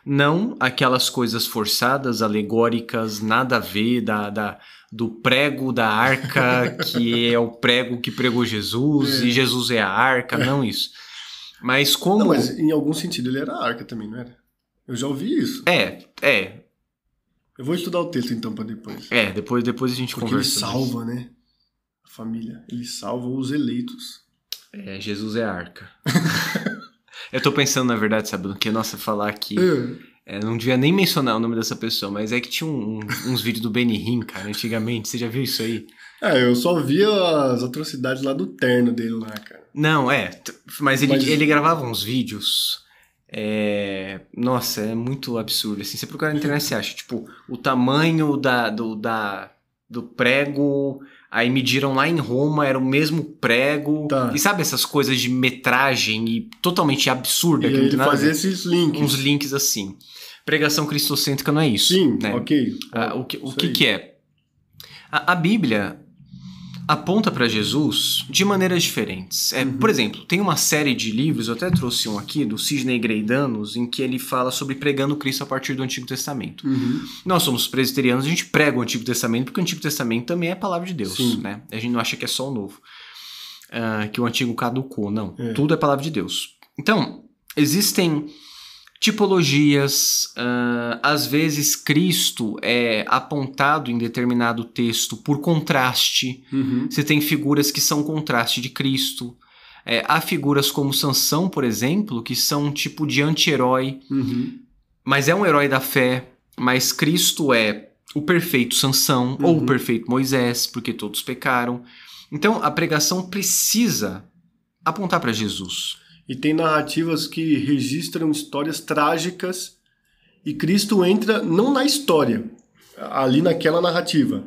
Não aquelas coisas forçadas, alegóricas, nada a ver, do prego da arca, que é o prego que pregou Jesus, e Jesus é a arca, não isso. Mas como... Não, mas em algum sentido ele era a arca também, não era? Eu já ouvi isso. Eu vou estudar o texto então para depois. Depois a gente porque conversa. Porque ele salva, né? A família. Ele salva os eleitos. Jesus é a arca. Eu tô pensando, na verdade, sabe, no que, nossa, falar que... não devia nem mencionar o nome dessa pessoa, mas é que tinha uns vídeos do Benny Hinn, cara, antigamente. Você já viu isso aí? Eu só via as atrocidades lá do terno dele lá, cara. Não, mas ele gravava uns vídeos... Nossa, é muito absurdo. Assim, você procurar na internet, você acha, tipo, o tamanho do prego, aí mediram lá em Roma, era o mesmo prego. Tá. E sabe essas coisas de metragem e totalmente absurda? E ele fazia esses links. Uns links assim. Pregação cristocêntrica não é isso. Sim, né? ok. O que é? A Bíblia aponta para Jesus de maneiras diferentes. Por exemplo, tem uma série de livros, eu até trouxe um aqui, do Sidney Greidanos, em que ele fala sobre pregando Cristo a partir do Antigo Testamento. Nós somos presbiterianos, a gente prega o Antigo Testamento, porque o Antigo Testamento também é a palavra de Deus. Né? A gente não acha que é só o Novo. Que o Antigo caducou, não. Tudo é palavra de Deus. Então, existem tipologias, às vezes Cristo é apontado em determinado texto por contraste. Você tem figuras que são contraste de Cristo. Há figuras como Sansão, por exemplo, que são um tipo de anti-herói, mas é um herói da fé, mas Cristo é o perfeito Sansão ou o perfeito Moisés, porque todos pecaram. Então a pregação precisa apontar para Jesus. E tem narrativas que registram histórias trágicas e Cristo entra não na história, ali naquela narrativa,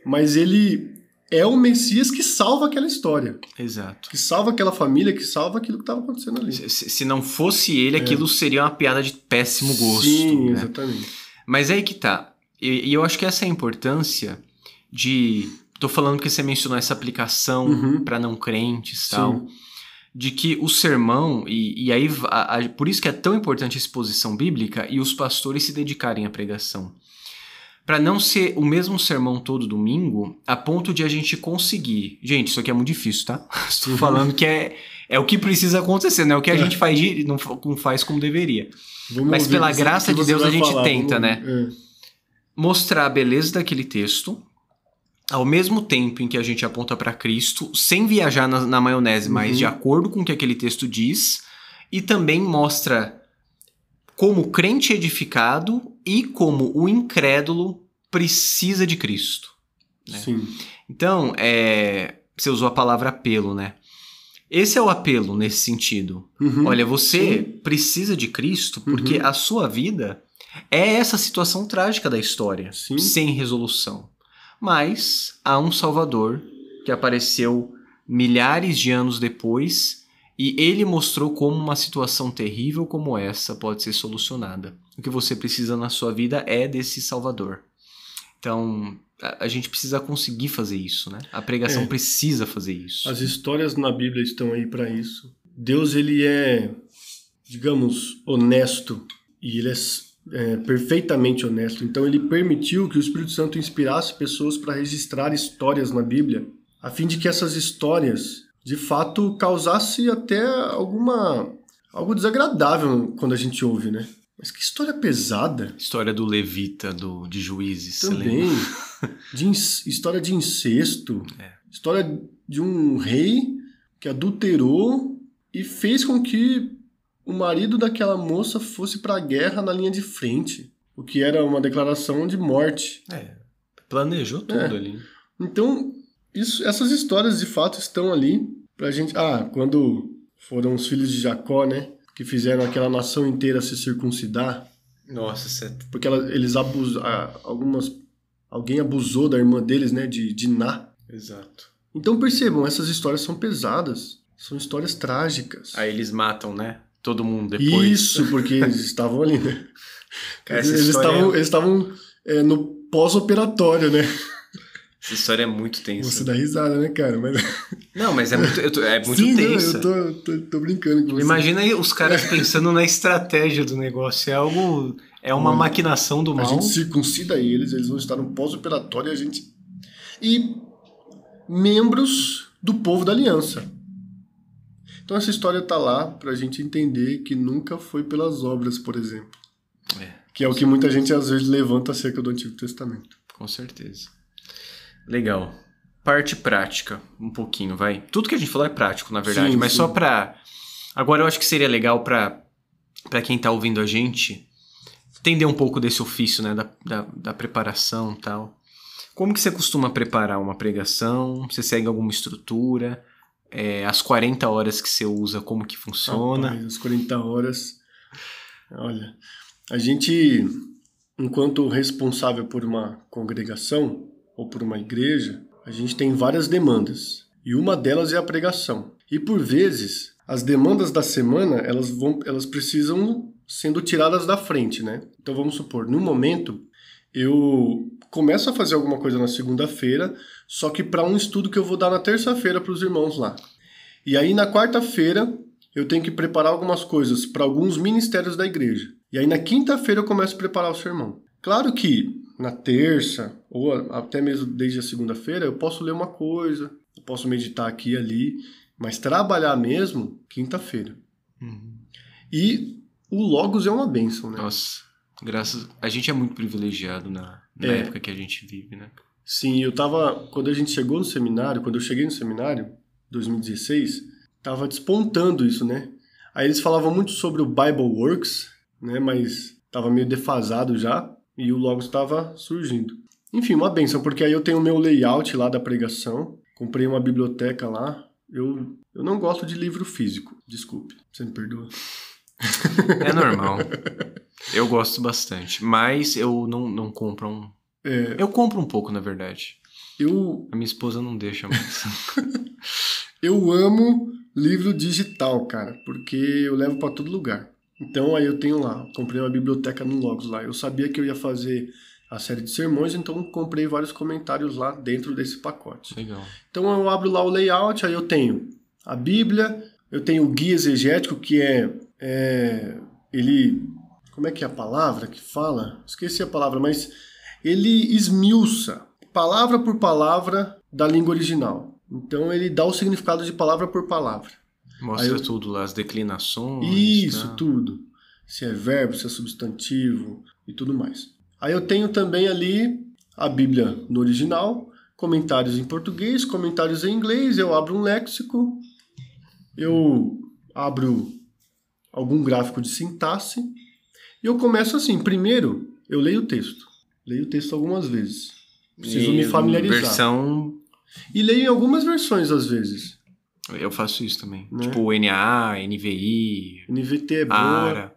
mas ele é o Messias que salva aquela história. Exato. Que salva aquela família, que salva aquilo que estava acontecendo ali. Se não fosse ele, aquilo seria uma piada de péssimo gosto. Sim, né? Exatamente. Mas aí que tá. E eu acho que essa é a importância de... Tô falando que você mencionou essa aplicação para não crentes e tal. De que o sermão, e aí por isso que é tão importante a exposição bíblica e os pastores se dedicarem à pregação. Para não ser o mesmo sermão todo domingo, a ponto de a gente conseguir... Gente, isso aqui é muito difícil, tá? Estou falando que é o que precisa acontecer, não é o que a gente não faz como deveria. Mas pela graça de Deus a gente tenta, né? Mostrar a beleza daquele texto, ao mesmo tempo em que a gente aponta para Cristo, sem viajar na maionese, mas de acordo com o que aquele texto diz, E também mostra como o crente é edificado e como o incrédulo precisa de Cristo. Né? Sim. Então, você usou a palavra apelo, né? Esse é o apelo nesse sentido. Olha, você precisa de Cristo porque a sua vida é essa situação trágica da história, sem resolução. Mas há um Salvador que apareceu milhares de anos depois e ele mostrou como uma situação terrível como essa pode ser solucionada. O que você precisa na sua vida é desse Salvador. Então, a gente precisa conseguir fazer isso, né? A pregação precisa fazer isso. As histórias na Bíblia estão aí para isso. Deus, ele é, digamos, honesto e ele é perfeitamente honesto. Então, ele permitiu que o Espírito Santo inspirasse pessoas para registrar histórias na Bíblia, a fim de que essas histórias, de fato, causasse até algo desagradável quando a gente ouve, né? Mas que história pesada. História do levita, de Juízes. Também. História de incesto. História de um rei que adulterou e fez com que o marido daquela moça fosse para a guerra na linha de frente. O que era uma declaração de morte. Planejou tudo ali. Então, essas histórias de fato estão ali pra gente... quando foram os filhos de Jacó, né? Que fizeram aquela nação inteira se circuncidar. Nossa, certo. Porque eles alguém abusou da irmã deles, né? De Diná. Exato. Então percebam, essas histórias são pesadas. São histórias trágicas. Aí eles matam, né? Todo mundo depois. Isso, porque eles estavam ali, né? Eles história... estavam no pós-operatório, né? Essa história é muito tensa. Você dá risada, né, cara? Mas... Não, mas é muito Sim, tensa. Não, eu tô brincando com você. Imagina aí os caras pensando na estratégia do negócio. É uma maquinação do mal. A gente circuncida eles vão estar no pós-operatório e membros do povo da aliança. Então essa história tá lá pra gente entender que nunca foi pelas obras, por exemplo. Que é o que muita gente às vezes levanta acerca do Antigo Testamento. Com certeza. Legal. Parte prática, um pouquinho, vai. Tudo que a gente falou é prático, na verdade, mas só pra... Agora eu acho que seria legal pra quem tá ouvindo a gente entender um pouco desse ofício, né, da preparação e tal. Como que você costuma preparar uma pregação? Você segue alguma estrutura? As 40 horas que você usa, como que funciona? Rapaz, as 40 horas... Olha, a gente, enquanto responsável por uma congregação ou por uma igreja, a gente tem várias demandas. E uma delas é a pregação. E por vezes, as demandas da semana, elas precisam sendo tiradas da frente, né? Então vamos supor, no momento, eu começo a fazer alguma coisa na segunda-feira, só que para um estudo que eu vou dar na terça-feira para os irmãos lá. E aí na quarta-feira, eu tenho que preparar algumas coisas para alguns ministérios da igreja. E aí na quinta-feira eu começo a preparar o sermão. Claro que na terça, ou até mesmo desde a segunda-feira, eu posso ler uma coisa, eu posso meditar aqui e ali, mas trabalhar mesmo, quinta-feira. E o Logos é uma bênção, né? Nossa, a gente é muito privilegiado na época que a gente vive, né? Sim, quando a gente chegou no seminário, quando eu cheguei no seminário, 2016, tava despontando isso, né? Aí eles falavam muito sobre o Bible Works, né? Mas tava meio defasado já. E o Logos estava surgindo. Enfim, uma bênção, porque aí eu tenho o meu layout lá da pregação. Comprei uma biblioteca lá. Eu não gosto de livro físico. Desculpe, você me perdoa? É normal. Eu gosto bastante. Mas eu não compro um... Eu compro um pouco, na verdade. A minha esposa não deixa mais. Eu amo livro digital, cara. Porque eu levo para todo lugar. Então aí eu tenho lá, comprei uma biblioteca no Logos lá. Eu sabia que eu ia fazer a série de sermões, então comprei vários comentários lá dentro desse pacote. Legal. Então eu abro lá o layout, aí eu tenho a Bíblia, eu tenho o guia exegético, que ele... Como é que é a palavra que fala? Esqueci a palavra, mas ele esmiuça palavra por palavra da língua original. Então ele dá o significado de palavra por palavra. Mostra tudo lá, as declinações. Isso, tudo. Se é verbo, se é substantivo e tudo mais. Aí eu tenho também ali a Bíblia no original, comentários em português, comentários em inglês, eu abro um léxico, eu abro algum gráfico de sintaxe, e eu começo assim. Primeiro, eu leio o texto. Leio o texto algumas vezes. Preciso me familiarizar. Versão... E leio em algumas versões, às vezes. Eu faço isso também. Né? Tipo, NA, NVI... NVT é boa. ARA.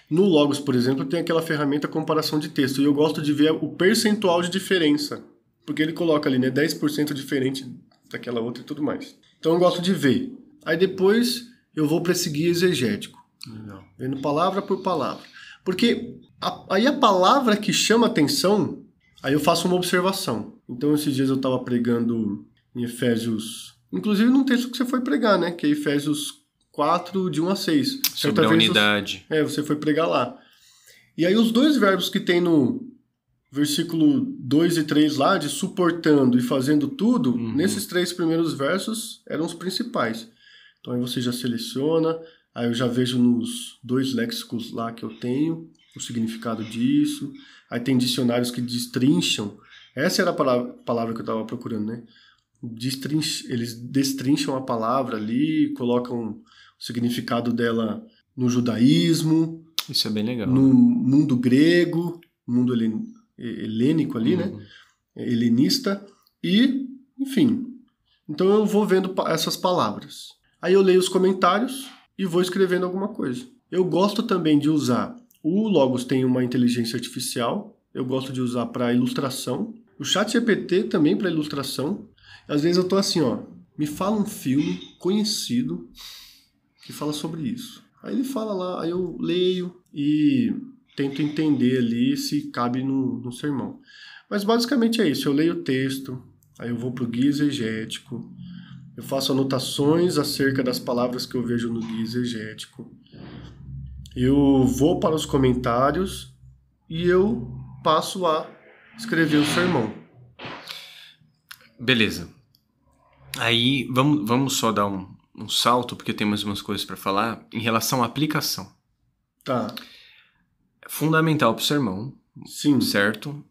No Logos, por exemplo, tem aquela ferramenta comparação de texto. E eu gosto de ver o percentual de diferença. Porque ele coloca ali, né? 10% diferente daquela outra e tudo mais. Então eu gosto de ver. Aí depois eu vou para esse guia exegético. Legal. Vendo palavra por palavra. Porque aí a palavra que chama atenção, aí eu faço uma observação. Então esses dias eu estava pregando em Efésios, inclusive num texto que você foi pregar, né? Que é Efésios 4, de 1 a 6. Sobre a unidade. Você foi pregar lá. E aí os dois verbos que tem no versículo 2 e 3 lá, de suportando e fazendo tudo, nesses 3 primeiros versos eram os principais. Então aí você já seleciona, aí eu já vejo nos 2 léxicos lá que eu tenho o significado disso. Aí tem dicionários que destrincham. Essa era a palavra que eu estava procurando, né? Eles destrincham a palavra ali, colocam o significado dela no judaísmo. Isso é bem legal. No mundo grego, mundo helênico ali, né? Helenista. E, enfim. Então eu vou vendo essas palavras. Aí eu leio os comentários e vou escrevendo alguma coisa. Eu gosto também de usar... O Logos tem uma inteligência artificial. Eu gosto de usar para ilustração. O ChatGPT também para ilustração. Às vezes eu tô assim, ó. Me fala um filme conhecido que fala sobre isso. Aí ele fala lá, aí eu leio e tento entender ali se cabe no sermão. Mas basicamente é isso. Eu leio o texto, aí eu vou pro guia exegético. Eu faço anotações acerca das palavras que eu vejo no guia exegético. Eu vou para os comentários e eu passo a escrever o sermão. Beleza. Aí vamos só dar um salto, porque tem mais umas coisas para falar, em relação à aplicação. Tá. É fundamental para o sermão. Sim. Certo?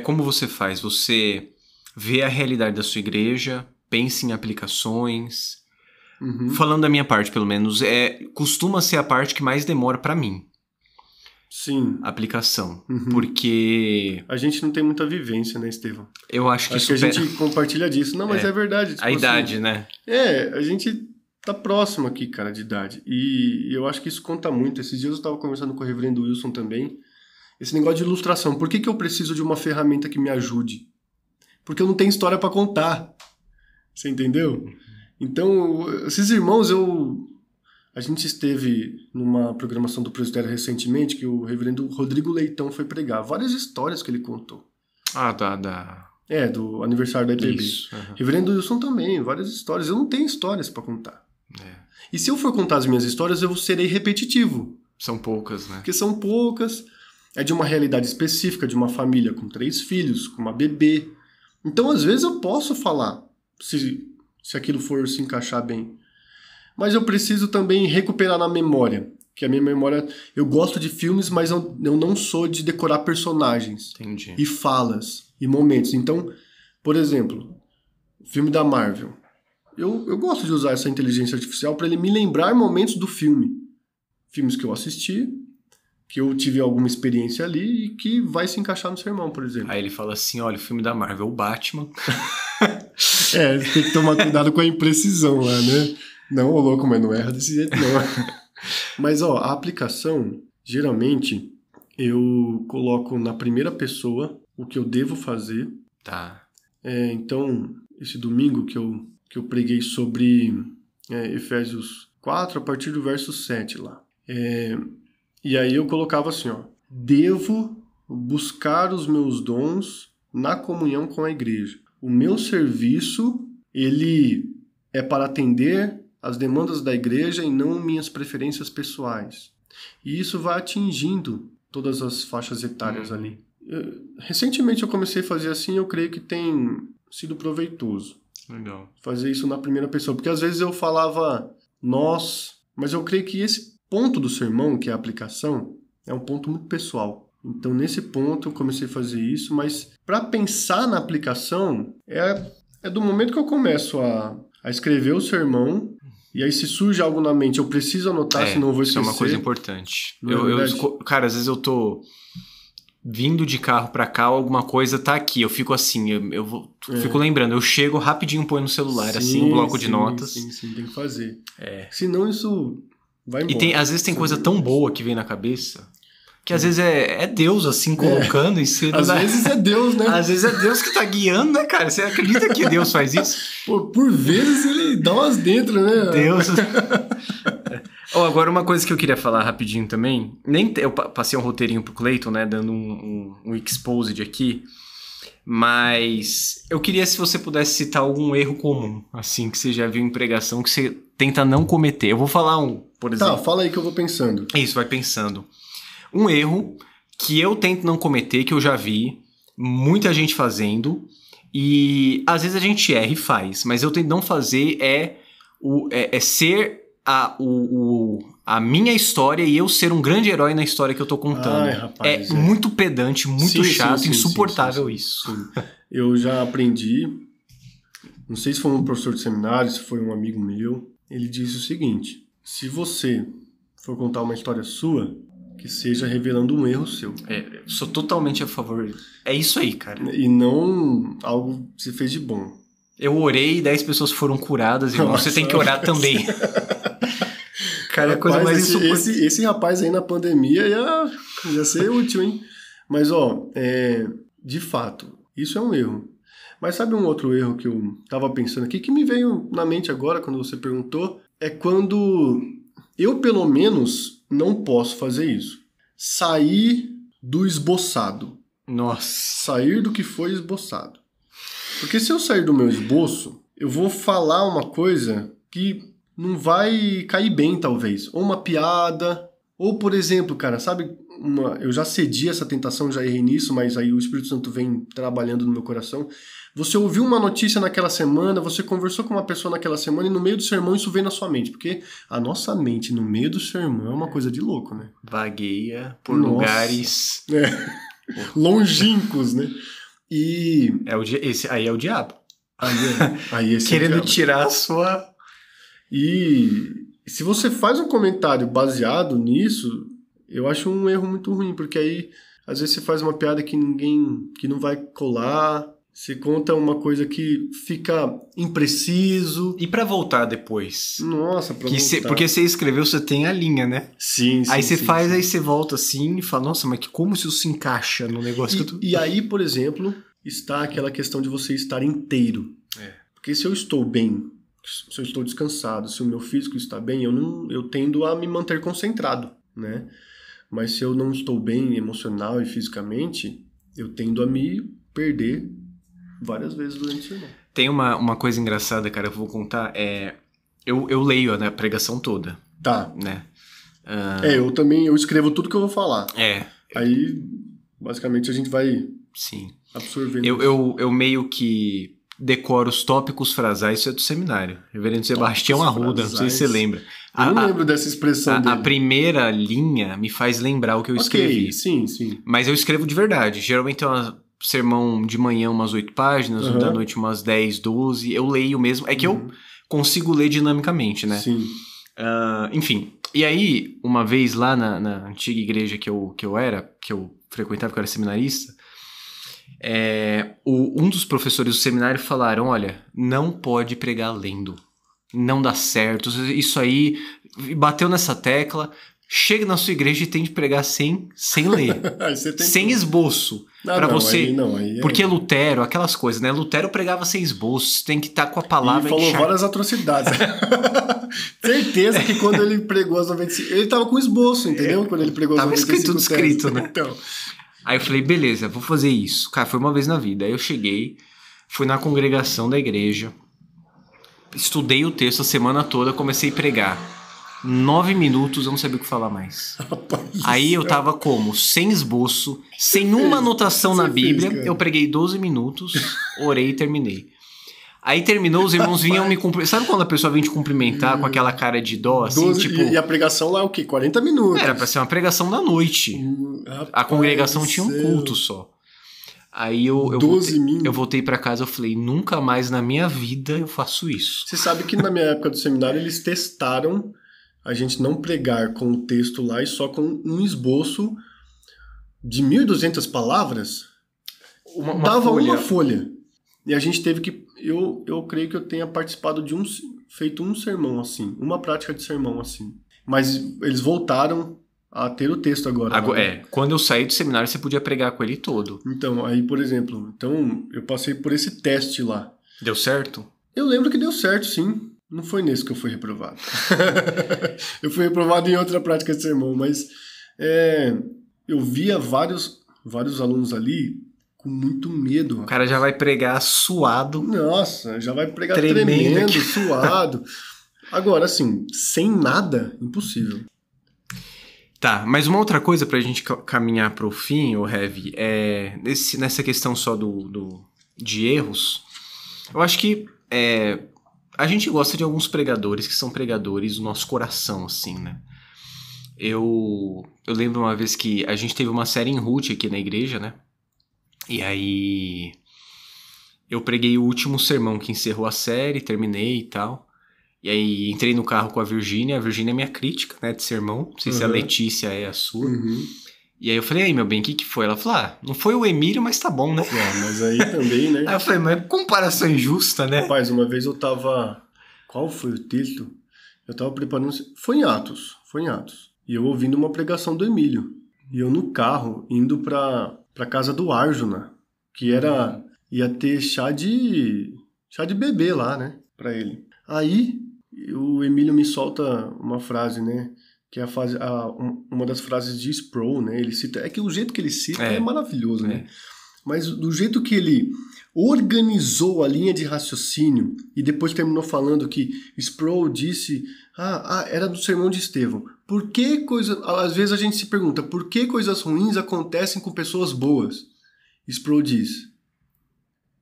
Como você faz? Você vê a realidade da sua igreja, pensa em aplicações... Falando da minha parte, pelo menos, costuma ser a parte que mais demora pra mim. Sim. Aplicação. Porque... A gente não tem muita vivência, né, Estevão? Eu acho que a gente compartilha disso. Não, mas é verdade. Tipo, a idade, né? A gente tá próximo aqui, cara, de idade. E eu acho que isso conta muito. Esses dias eu tava conversando com o reverendo Wilson também. Esse negócio de ilustração. Por que eu preciso de uma ferramenta que me ajude? Porque eu não tenho história pra contar. Você entendeu? Então, esses irmãos, a gente esteve numa programação do Presbitério recentemente que o reverendo Rodrigo Leitão foi pregar. Várias histórias que ele contou. Do aniversário da IPB. Isso. Reverendo Wilson também, várias histórias. Eu não tenho histórias para contar. E se eu for contar as minhas histórias, eu serei repetitivo. São poucas, né? Porque são poucas. É de uma realidade específica, de uma família com 3 filhos, com uma bebê. Então, às vezes, eu posso falar, se aquilo for se encaixar bem. Mas eu preciso também recuperar na memória. Que a minha memória... Eu gosto de filmes, mas eu não sou de decorar personagens. Entendi. E falas, e momentos. Então, por exemplo, filme da Marvel. Eu gosto de usar essa inteligência artificial para ele me lembrar momentos do filme. Filmes que eu assisti, que eu tive alguma experiência ali e que vai se encaixar no sermão, por exemplo. Aí ele fala assim, olha, o filme da Marvel, o Batman... Tem que tomar cuidado com a imprecisão lá, né? Não, ô louco, mas não erra desse jeito, não. Mas, a aplicação, geralmente, eu coloco na primeira pessoa o que eu devo fazer. Tá. Então, esse domingo que eu preguei sobre Efésios 4, a partir do verso 7 lá. E aí eu colocava assim, devo buscar os meus dons na comunhão com a igreja. O meu serviço, ele é para atender as demandas da igreja e não minhas preferências pessoais. E isso vai atingindo todas as faixas etárias ali. Recentemente eu comecei a fazer assim, eu creio que tem sido proveitoso. Legal. Fazer isso na primeira pessoa. Porque às vezes eu falava nós, mas eu creio que esse ponto do sermão, que é a aplicação, é um ponto muito pessoal. Então, nesse ponto, eu comecei a fazer isso, mas para pensar na aplicação, é do momento que eu começo a escrever o sermão, E aí se surge algo na mente, eu preciso anotar, senão eu vou esquecer. Isso é uma coisa importante. Não é verdade? Cara, às vezes eu tô vindo de carro pra cá, alguma coisa tá aqui, eu fico assim, fico lembrando, eu chego rapidinho, põe no celular, assim, um bloco de notas. Sim, tem que fazer. Senão isso vai embora. E às vezes tem coisa tão boa que vem na cabeça, que às vezes é Deus, assim, colocando em si. Às vezes é Deus, né? Às vezes é Deus que tá guiando, né, cara? Você acredita que Deus faz isso? Por vezes ele dá umas dentro, né? Deus... Agora uma coisa que eu queria falar rapidinho também, eu passei um roteirinho pro Cleiton, né, dando um exposed aqui, mas eu queria se você pudesse citar algum erro comum, assim, que você já viu em pregação, que você tenta não cometer. Eu vou falar por exemplo. Tá, fala aí que eu vou pensando. Isso, vai pensando. Um erro que eu tento não cometer, que eu já vi muita gente fazendo, e às vezes a gente erra e faz, mas eu tento não fazer ser a minha história e eu ser um grande herói na história que eu tô contando. Ai, rapaz, muito pedante, muito chato, insuportável isso. Sim. Eu já aprendi, não sei se foi um professor de seminário, se foi um amigo meu, ele disse o seguinte: se você for contar uma história sua, que seja revelando um erro seu. Sou totalmente a favor. É isso aí, cara. E não algo que você fez de bom. Eu orei e 10 pessoas foram curadas, irmão. Você tem que orar também. Cara, é a coisa mais insuportável. Esse rapaz aí na pandemia ia ser útil, hein? Mas, de fato, isso é um erro. Mas sabe um outro erro que eu tava pensando aqui, que me veio na mente agora quando você perguntou? É quando eu, pelo menos, não posso fazer isso. Sair do esboçado. Nossa. Sair do que foi esboçado. Porque se eu sair do meu esboço, eu vou falar uma coisa que não vai cair bem, talvez. Ou uma piada, ou, por exemplo, cara, sabe, eu já cedi essa tentação, já errei nisso, mas aí o Espírito Santo vem trabalhando no meu coração. Você ouviu uma notícia naquela semana, você conversou com uma pessoa naquela semana e no meio do sermão isso vem na sua mente. Porque a nossa mente no meio do sermão é uma coisa de louco, né? Vagueia por lugares... longínquos, né? E... esse aí é o diabo. Aí esse querendo é o diabo. tirar a sua... E se você faz um comentário baseado nisso, eu acho um erro muito ruim, porque aí às vezes você faz uma piada que não vai colar, você conta uma coisa que fica impreciso. E pra voltar depois? Nossa, pra voltar. Porque você escreveu, você tem a linha, né? Sim. Aí você faz, aí você volta assim e fala, nossa, mas como isso se encaixa no negócio que eu tô... E aí, por exemplo, está aquela questão de você estar inteiro. Porque se eu estou bem, se eu estou descansado, se o meu físico está bem, eu tendo a me manter concentrado, né? Mas se eu não estou bem emocional e fisicamente, eu tendo a me perder várias vezes durante o sermão. Tem uma coisa engraçada, cara, eu vou contar. Eu leio a pregação toda. Tá. Né? Eu também, eu escrevo tudo que eu vou falar. Aí, basicamente, a gente vai absorvendo. Eu meio que decoro os tópicos frasais, isso é do seminário. Reverendo Sebastião Arruda, não sei se você lembra. Eu não lembro dessa expressão dele. A primeira linha me faz lembrar o que eu escrevi. Sim. Mas eu escrevo de verdade. Geralmente é um sermão de manhã umas 8 páginas, da noite umas 10, 12. Eu leio mesmo. É que eu consigo ler dinamicamente, né? Sim. Enfim. E aí, uma vez lá na antiga igreja que eu frequentava, que eu era seminarista, um dos professores do seminário falaram, olha, não pode pregar lendo. Não dá certo. Isso aí, bateu nessa tecla, chega na sua igreja e tente pregar sem ler. Sem esboço. Pra você. Porque Lutero, aquelas coisas, né? Lutero pregava sem esboço, tem que estar com a palavra... E falou várias atrocidades. Certeza que quando ele pregou as 95... Ele tava com esboço, entendeu? Quando ele pregou as 95 tudo escrito, né? Então... Aí eu falei, beleza, vou fazer isso. Cara, foi uma vez na vida. Aí eu cheguei, fui na congregação da igreja, estudei o texto a semana toda, comecei a pregar. 9 minutos, eu não sabia o que falar mais. Aí eu tava como? Sem esboço, sem uma anotação na Bíblia. Eu preguei 12 minutos, orei e terminei. Aí terminou, os irmãos vinham me cumprimentar. Sabe quando a pessoa vem te cumprimentar com aquela cara de dó? Assim, tipo... E a pregação lá é o quê? 40 minutos. Era pra ser uma pregação da noite. A congregação tinha um culto só. Aí eu 12 mil. Eu voltei pra casa, eu falei, nunca mais na minha vida eu faço isso. Você sabe que na minha época do seminário eles testaram a gente não pregar com o texto lá e só com um esboço de 1.200 palavras. Dava uma folha. E a gente teve que... Eu creio que eu tenha participado de feito um sermão assim, uma prática de sermão assim. Mas eles voltaram a ter o texto agora. Quando eu saí do seminário, você podia pregar com ele todo. Então, aí, por exemplo, eu passei por esse teste lá. Deu certo? Eu lembro que deu certo, sim. Não foi nesse que eu fui reprovado. Eu fui reprovado em outra prática de sermão, mas eu via vários alunos ali com muito medo. O cara já vai pregar suado. Nossa, já vai pregar tremendo suado. Agora, assim, sem nada, impossível. Tá, mas uma outra coisa pra gente caminhar pro fim, o Heavy, nessa questão só de erros, eu acho que a gente gosta de alguns pregadores que são pregadores do nosso coração, assim, né? Eu lembro uma vez que a gente teve uma série em Ruth aqui na igreja, né? E aí eu preguei o último sermão que encerrou a série, terminei e tal. E aí entrei no carro com a Virgínia é minha crítica, né, de sermão. Não sei se a Letícia é a sua. Uhum. E aí eu falei, aí meu bem, o que foi? Ela falou, não foi o Emílio, mas tá bom, né? Mas aí também, né? Aí eu falei, mas comparação injusta, né? Rapaz, uma vez eu tava... Qual foi o texto? Eu tava preparando... Foi em Atos. E eu ouvindo uma pregação do Emílio. E eu no carro, indo pra casa do Arjuna, que ia ter chá de bebê lá, né? Pra ele. Aí, o Emílio me solta uma frase, né? Que é uma das frases de Sproul, né? Ele cita... É que o jeito que ele cita é maravilhoso, né? Mas do jeito que ele organizou a linha de raciocínio e depois terminou falando que Sproul disse... era do sermão de Estevão. Às vezes a gente se pergunta, por que coisas ruins acontecem com pessoas boas? Sproul diz,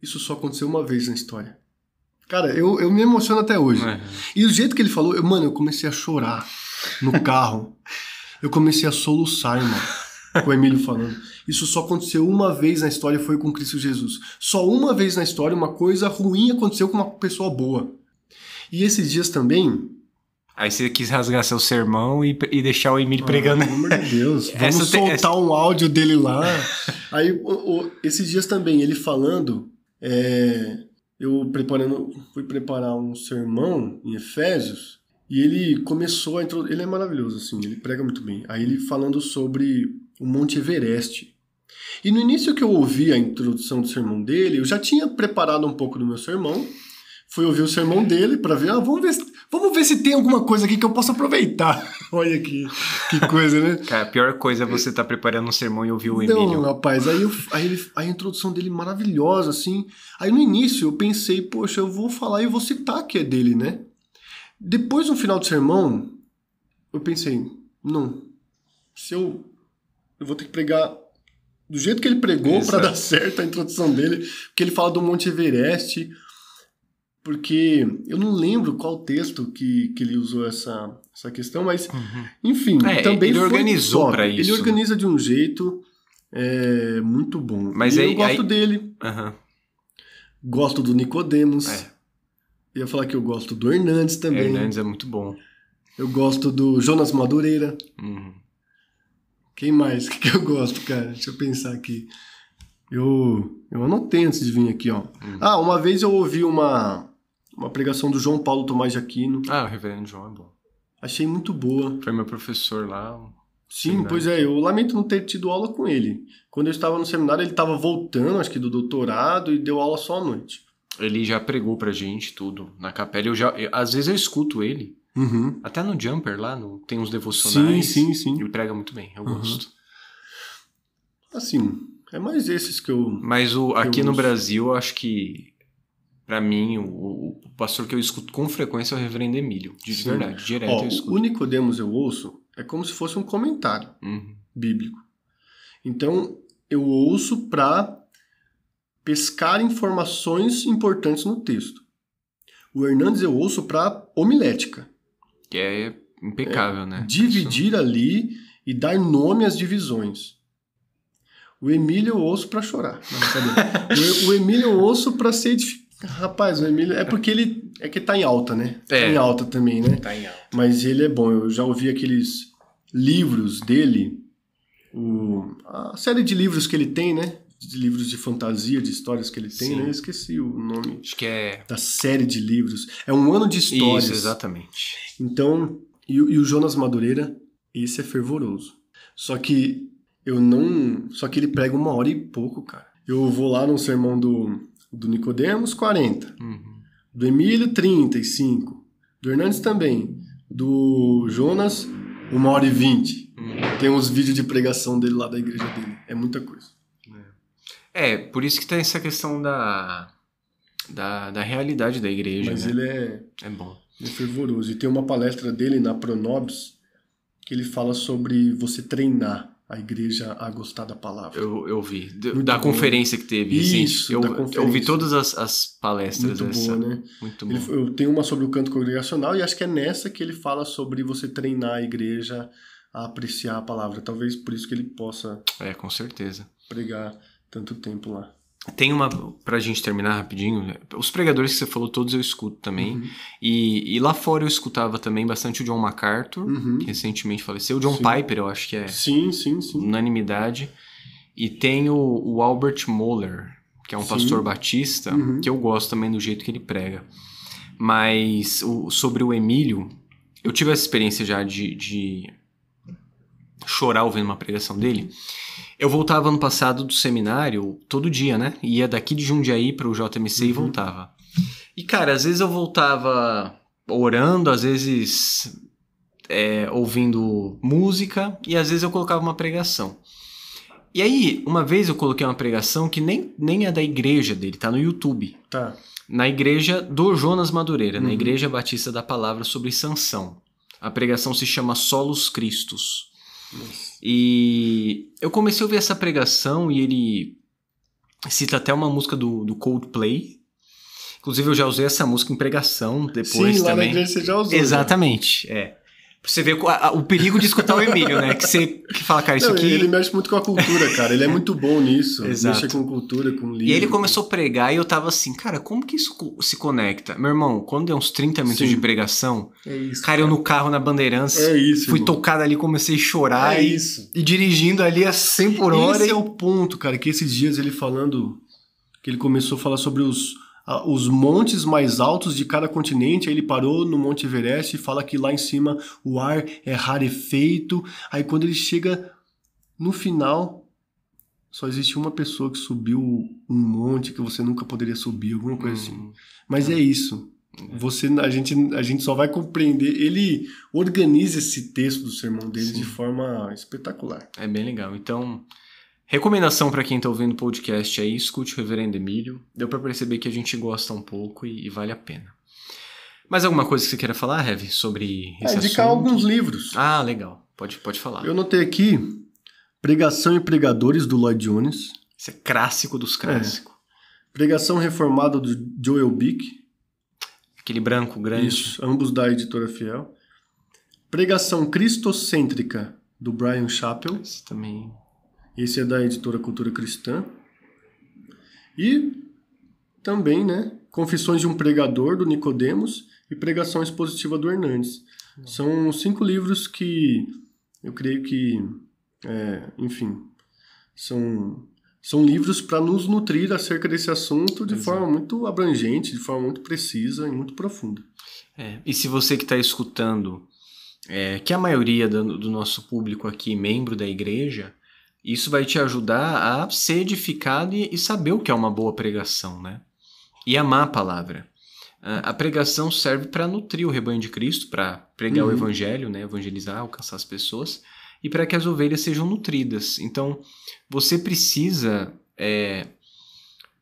isso só aconteceu uma vez na história. Cara, eu me emociono até hoje. E o jeito que ele falou, eu comecei a chorar no carro. Eu comecei a soluçar, irmão, com o Emílio falando. Isso só aconteceu uma vez na história, foi com Cristo Jesus. Só uma vez na história uma coisa ruim aconteceu com uma pessoa boa. E esses dias também... Aí você quis rasgar seu sermão e deixar o Emílio pregando. Pelo amor de Deus, vamos soltar um áudio dele lá. Aí, esses dias também, ele falando... Eu fui preparar um sermão em Efésios e ele começou a introduzir... Ele é maravilhoso, assim, ele prega muito bem. Aí ele falando sobre o Monte Everest. E no início que eu ouvi a introdução do sermão dele, eu já tinha preparado um pouco do meu sermão. Fui ouvir o sermão dele para ver, vamos ver se tem alguma coisa aqui que eu possa aproveitar. Olha que coisa, né? Cara, a pior coisa é você estar preparando um sermão e ouvir o Emílio. Não, rapaz, a introdução dele maravilhosa, assim. Aí no início eu pensei, poxa, eu vou falar e vou citar que é dele, né? Depois no final do sermão, eu pensei, não, eu vou ter que pregar do jeito que ele pregou para dar certo a introdução dele, porque ele fala do Monte Everest... Porque eu não lembro qual texto que ele usou essa questão, mas, enfim, também ele organizou para isso. Ele organiza de um jeito muito bom. Mas eu gosto dele. Gosto do Nicodemos. Ia falar que eu gosto do Hernandes também. Hernandes é muito bom. Eu gosto do Jonas Madureira. Quem mais? O que eu gosto, cara? Deixa eu pensar aqui. Eu anotei antes de vir aqui, ó. Uma vez eu ouvi uma pregação do João Paulo Tomás de Aquino. O reverendo João é bom. Achei muito boa. Foi meu professor lá. Sim, pois é. Eu lamento não ter tido aula com ele. Quando eu estava no seminário, ele estava voltando, acho que do doutorado, e deu aula só à noite. Ele já pregou pra gente tudo na capela. Às vezes eu escuto ele. Até no Jumper lá, tem uns devocionais. Sim. Ele prega muito bem, eu gosto. Assim... É mais esses que eu... Mas aqui no Brasil, eu acho que, pra mim, o pastor que eu escuto com frequência é o reverendo Emílio. De verdade, direto eu escuto. O Nicodemos eu ouço, é como se fosse um comentário bíblico. Então, eu ouço pra pescar informações importantes no texto. O Hernandes eu ouço pra homilética. Que é impecável, né? Dividir ali e dar nome às divisões. O Emílio eu ouço pra chorar. Não, o Emílio eu ouço pra ser edificado. Rapaz, o Emílio... É porque ele... É que tá em alta, né? Tá em alta também, né? Tá em alta. Mas ele é bom. Eu já ouvi aqueles livros dele. A série de livros que ele tem, né? De livros de fantasia, de histórias que ele tem, né? Eu esqueci o nome. Acho que é... Da série de livros. É um ano de histórias. Isso, exatamente. Então, e o Jonas Madureira, esse é fervoroso. Só que ele prega 1 hora e pouco, cara. Eu vou lá no sermão do Nicodemos, 40. Do Emílio, 35. Do Hernandes também. Do Jonas, 1h20. Tem uns vídeos de pregação dele lá da igreja dele. É muita coisa. Por isso que tem essa questão da realidade da igreja. Mas né? ele é bom. Ele é fervoroso. E tem uma palestra dele na Pronobis que ele fala sobre você treinar a igreja a gostar da palavra. Eu vi. Da conferência que teve. Isso, eu ouvi todas as palestras. Muito boa, né? Muito bom. Eu tenho uma sobre o canto congregacional e acho que é nessa que ele fala sobre você treinar a igreja a apreciar a palavra. Talvez por isso que ele possa... com certeza. Pregar tanto tempo lá. Tem uma, pra gente terminar rapidinho, os pregadores que você falou, todos eu escuto também. E lá fora eu escutava também bastante o John MacArthur, que recentemente faleceu. O John Piper, eu acho que é sim. unanimidade. E tem o Albert Mohler, que é um pastor batista, que eu gosto também do jeito que ele prega. Mas sobre o Emílio, eu tive essa experiência já de chorar ouvindo uma pregação dele. Eu voltava ano passado do seminário todo dia, né? Ia daqui de Jundiaí pro JMC e voltava. E, cara, às vezes eu voltava orando, às vezes ouvindo música, e às vezes eu colocava uma pregação. E aí, uma vez eu coloquei uma pregação que nem é da igreja dele, tá no YouTube. Tá. Na igreja do Jonas Madureira, na Igreja Batista da Palavra sobre Sansão. A pregação se chama Solos Christus. Nossa. E eu comecei a ouvir essa pregação e ele cita até uma música do Coldplay. Inclusive eu já usei essa música em pregação depois. Sim, lá também. Na igreja você já usou. Exatamente, Pra você ver o perigo de escutar o Emílio, né? Que fala, cara, isso aqui... Ele mexe muito com a cultura, cara. Ele é muito bom nisso. Exato. Mexe com cultura, com livro. E aí ele começou a pregar e eu tava assim, cara, como que isso se conecta? Meu irmão, quando deu uns 30 minutos de pregação, cara, eu no carro na Bandeirantes, fui tocado ali, comecei a chorar e dirigindo ali a 100 por hora. Esse é o ponto, cara, que esses dias ele falando, que ele começou a falar sobre os montes mais altos de cada continente, aí ele parou no Monte Everest e fala que lá em cima o ar é rarefeito, aí quando ele chega no final, só existe uma pessoa que subiu um monte que você nunca poderia subir, alguma coisa assim. Mas é isso. A gente só vai compreender. Ele organiza esse texto do sermão dele de forma espetacular. É bem legal. Então... recomendação para quem tá ouvindo o podcast aí, escute o Reverendo Emílio. Deu para perceber que a gente gosta um pouco e vale a pena. Mais alguma coisa que você queira falar, Heavy, sobre esse assunto? Indicar alguns livros. Ah, legal. Pode falar. Eu notei aqui Pregação e Pregadores, do Lloyd Jones. Esse é clássico dos clássicos. Pregação Reformada, do Joel Bick. Aquele branco grande. Isso, ambos da Editora Fiel. Pregação Cristocêntrica, do Brian Chappell. Esse também... esse é da Editora Cultura Cristã. E também, né, Confissões de um Pregador, do Nicodemos, e Pregação Expositiva, do Hernandes. São 5 livros que eu creio que, enfim, são livros para nos nutrir acerca desse assunto de forma muito abrangente, de forma muito precisa e muito profunda. E se você que está escutando, que a maioria do nosso público aqui, membro da igreja, isso vai te ajudar a ser edificado e saber o que é uma boa pregação, né? E amar a palavra. A pregação serve para nutrir o rebanho de Cristo, para pregar o evangelho, né? Evangelizar, alcançar as pessoas, e para que as ovelhas sejam nutridas. Então, você precisa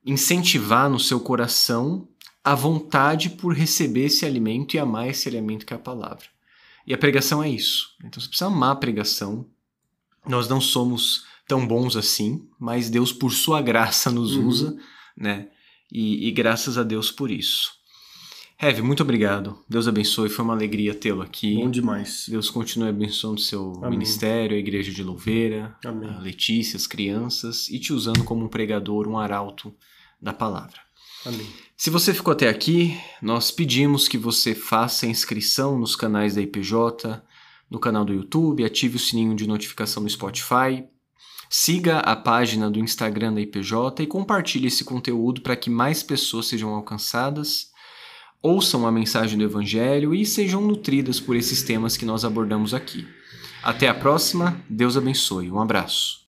incentivar no seu coração a vontade por receber esse alimento e amar esse alimento que é a palavra. E a pregação é isso. Então, você precisa amar a pregação. Nós não somos tão bons assim, mas Deus, por sua graça, nos usa, né? E graças a Deus por isso. Heavy, muito obrigado. Deus abençoe, foi uma alegria tê-lo aqui. Bom demais. Deus continue abençoando o seu Amém. ministério, a Igreja de Louveira, Amém. a Letícia, as crianças, e te usando como um pregador, um arauto da palavra. Amém. Se você ficou até aqui, nós pedimos que você faça a inscrição nos canais da IPJ, no canal do YouTube, ative o sininho de notificação no Spotify, siga a página do Instagram da IPJ e compartilhe esse conteúdo para que mais pessoas sejam alcançadas, ouçam a mensagem do Evangelho e sejam nutridas por esses temas que nós abordamos aqui. Até a próxima, Deus abençoe. Um abraço.